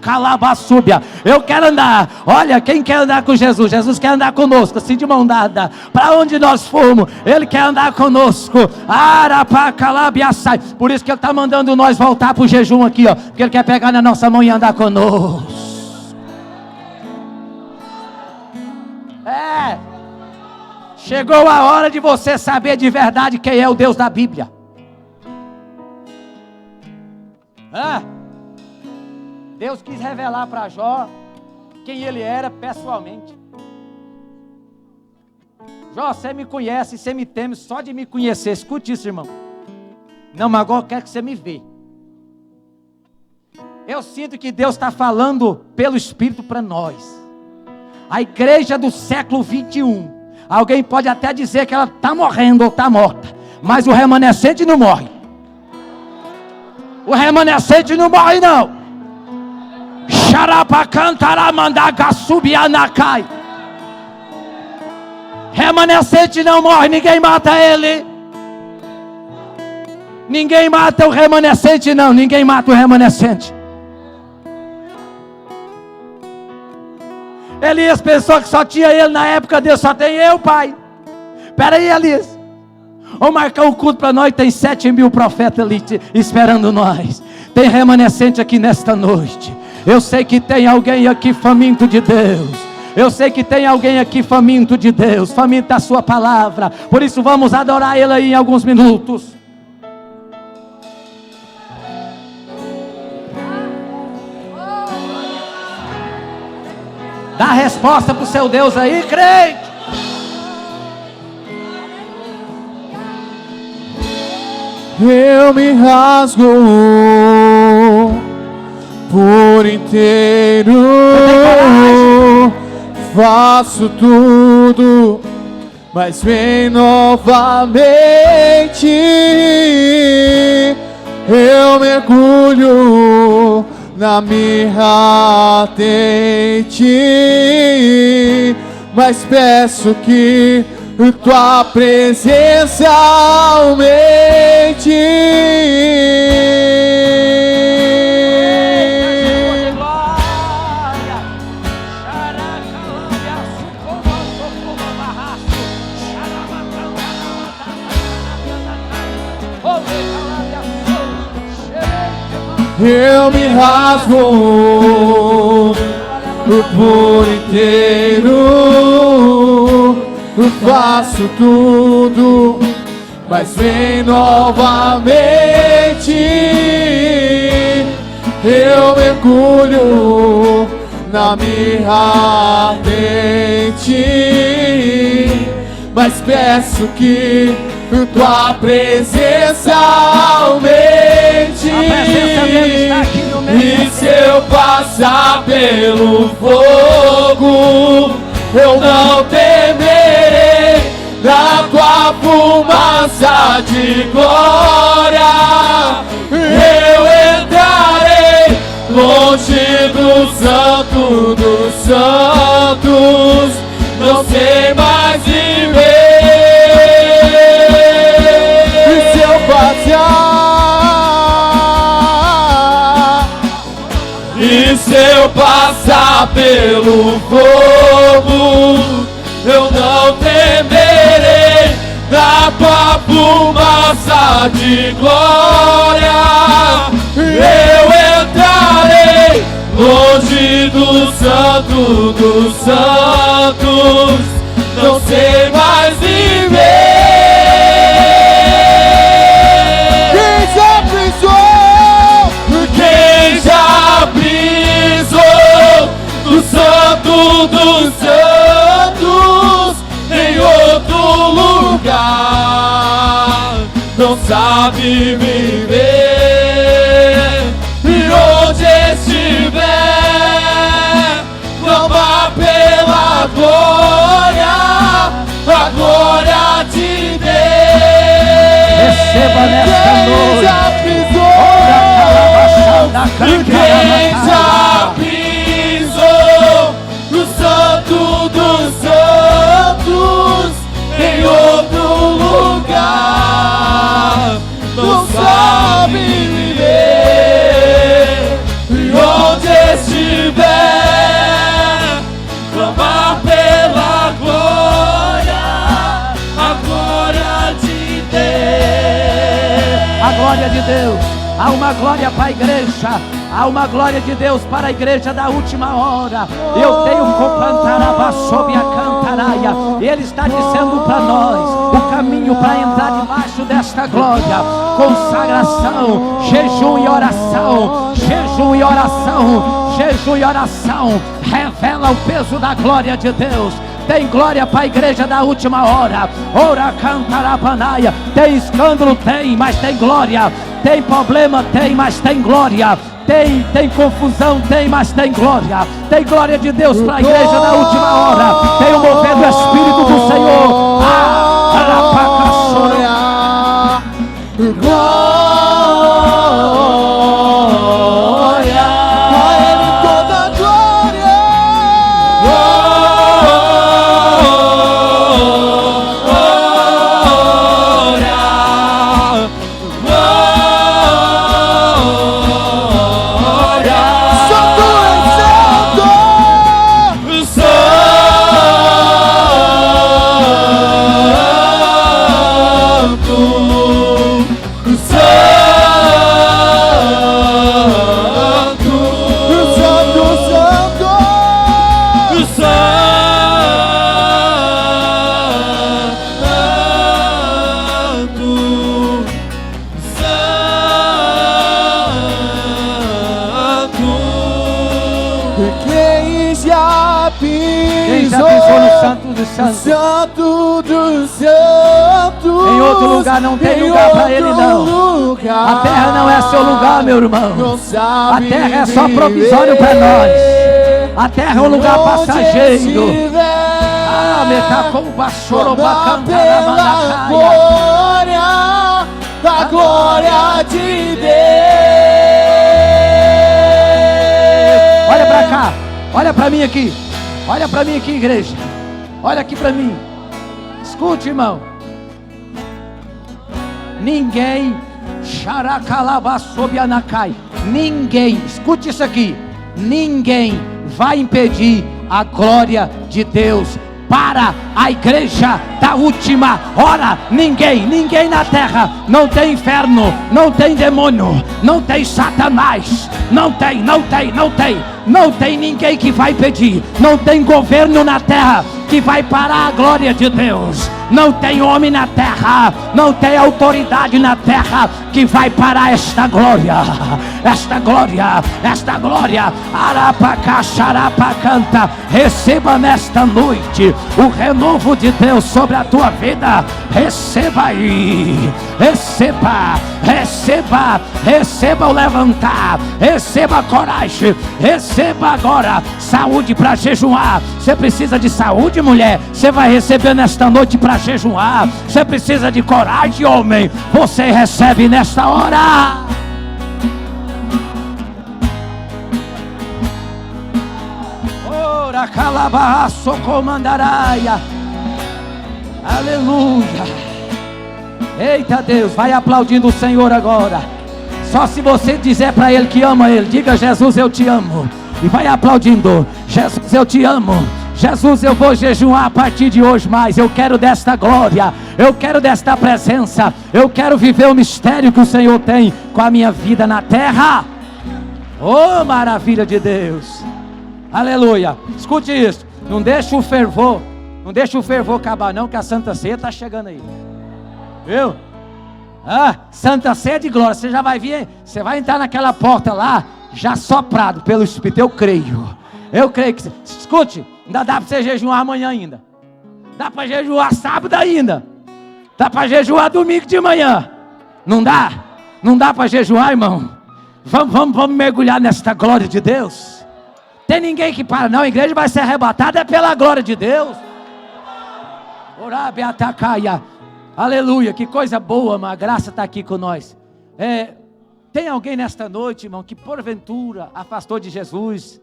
Calabasúbia, eu quero andar. Olha, quem quer andar com Jesus? Jesus quer andar conosco, assim de mão dada. Para onde nós formos, Ele quer andar conosco. Arapacalabiaçai. Por isso que Ele está mandando nós voltar para o jejum aqui, ó, porque Ele quer pegar na nossa mão e andar conosco. Chegou a hora de você saber de verdade quem é o Deus da Bíblia. Deus quis revelar para Jó quem ele era pessoalmente. Jó, você me conhece, você me teme só de me conhecer. Escute isso, irmão. Não, mas agora eu quero que você me vê. Eu sinto que Deus está falando pelo Espírito para nós. A igreja do século 21. Alguém pode até dizer que ela está morrendo ou está morta, mas o remanescente não morre. O remanescente não morre, não. Remanescente não morre, ninguém mata ele. Ninguém mata o remanescente, não. Ninguém mata o remanescente. Elias pensou que só tinha ele na época dele. Só tem eu, pai. Espera aí, Elias. Vamos marcar um culto para nós. Tem 7.000 profetas ali esperando nós. Tem remanescente aqui nesta noite. Eu sei que tem alguém aqui faminto de Deus. Eu sei que tem alguém aqui faminto de Deus, faminto da sua palavra. Por isso vamos adorar Ele aí em alguns minutos. Dá resposta para o seu Deus aí, crente.
eu me rasgo por inteiro, faço tudo, mas vem novamente, eu mergulho na mirra ardente, mas peço que tua presença aumente. Eu me rasgo por inteiro, faço tudo, mas vem novamente, eu mergulho na mirra ardente, mas peço que tua presença aumente.
A presença dele está aqui no meio.
E se eu passar pelo fogo, eu não temerei, na tua fumaça de glória eu entrarei, longe do santo dos santos, não sei mais viver. E se eu passar, e se eu passar pelo fogo, eu não temerei, na tua fumaça de glória eu entrarei, longe do santo dos santos, não sei mais viver. Quem já pisou no santo dos santos, em outro lugar, não sabe viver. E onde estiver, clama pela glória, a glória de Deus.
Receba nesta noite.
E quem já pisou no santo dos santos, em outro lugar, não sabe viver. E onde estiver, clamar pela glória, a glória de Deus.
A glória de Deus. Há uma glória para a igreja. Há uma glória de Deus para a igreja da última hora. Eu tenho um compantaraba sob a cantaraia. Ele está dizendo para nós o caminho para entrar debaixo desta glória. Consagração, jejum e oração. Jejum e oração. Jejum e oração. Revela o peso da glória de Deus. Tem glória para a igreja da última hora. Ora cantarabanaia. Tem escândalo? Tem, mas tem glória. Tem problema? Tem, mas tem glória. Tem confusão? Tem, mas tem glória. Tem glória de Deus para a igreja da última hora. Tem o mover do Espírito do Senhor. já pisou no Santo dos Santos.
Santo dos Santos.
Em outro lugar não tem lugar para Ele, não. A terra não é seu lugar, meu irmão. A terra é só provisório para nós. A terra é um lugar passageiro. Ah, metacomba chorobacanta
pela glória, da glória de Deus.
Olha para cá, olha para mim aqui. Olha para mim aqui, igreja. Olha aqui para mim. Escute, irmão. Ninguém, xaracalabaçobianacai, ninguém, escute isso aqui. Ninguém vai impedir a glória de Deus para a igreja da última hora. Ninguém na terra. Não tem inferno, não tem demônio, não tem Satanás. Não tem ninguém que vai impedir. Não tem governo na terra que vai parar a glória de Deus. Não tem homem na terra, não tem autoridade na terra que vai parar esta glória. Esta glória. Arapacaxarapacanta. Receba nesta noite o renovo de Deus sobre a tua vida. Receba aí. Receba o levantar. Receba a coragem. Receba agora saúde para jejuar. Você precisa de saúde, mulher? Você vai receber nesta noite para jejuar. Você precisa de coragem, homem? Você recebe nesta hora. Ora calabaço comandaraia. Aleluia. Eita Deus, vai aplaudindo o Senhor agora. Só se você dizer para Ele que ama Ele, diga: Jesus, eu te amo. E vai aplaudindo: Jesus, eu te amo. Jesus, eu vou jejuar a partir de hoje mais. Eu quero desta glória, eu quero desta presença, eu quero viver o mistério que o Senhor tem com a minha vida na terra. Oh, maravilha de Deus. Aleluia. Escute isso. Não deixa o fervor acabar não, que a Santa Ceia está chegando aí. Viu? Santa Ceia de glória. Você já vai vir, você vai entrar naquela porta lá, já soprado pelo Espírito. Eu creio que, escute, ainda dá para você jejuar amanhã ainda. Dá para jejuar sábado ainda. Dá para jejuar domingo de manhã. Não dá? Não dá para jejuar, irmão? Vamos mergulhar nesta glória de Deus. Tem ninguém que para não, a igreja vai ser arrebatada é pela glória de Deus. Orabeatacaia. Aleluia, que coisa boa, a graça está aqui com nós. Tem alguém nesta noite, irmão, que porventura afastou de Jesus,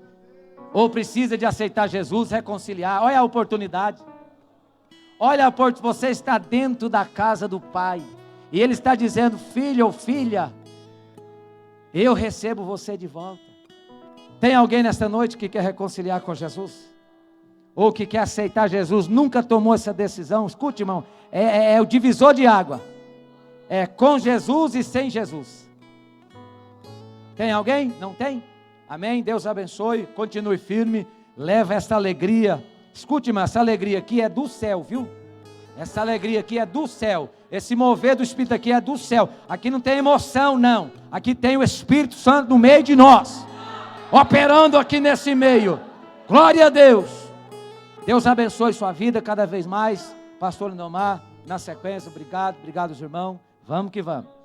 ou precisa de aceitar Jesus, reconciliar? Olha a oportunidade. Você está dentro da casa do Pai, e Ele está dizendo: filho ou filha, eu recebo você de volta. Tem alguém nesta noite que quer reconciliar com Jesus? Ou que quer aceitar Jesus, nunca tomou essa decisão? Escute, irmão, é o divisor de água. É com Jesus e sem Jesus. Tem alguém? Não tem? Amém? Deus abençoe, continue firme, leva essa alegria. Escute, irmão, essa alegria aqui é do céu, viu? Essa alegria aqui é do céu. Esse mover do Espírito aqui é do céu. Aqui não tem emoção, não. Aqui tem o Espírito Santo no meio de nós, operando aqui nesse meio. Glória a Deus. Deus abençoe sua vida cada vez mais. Pastor Lindomar, na sequência, obrigado, irmão. Vamos que vamos.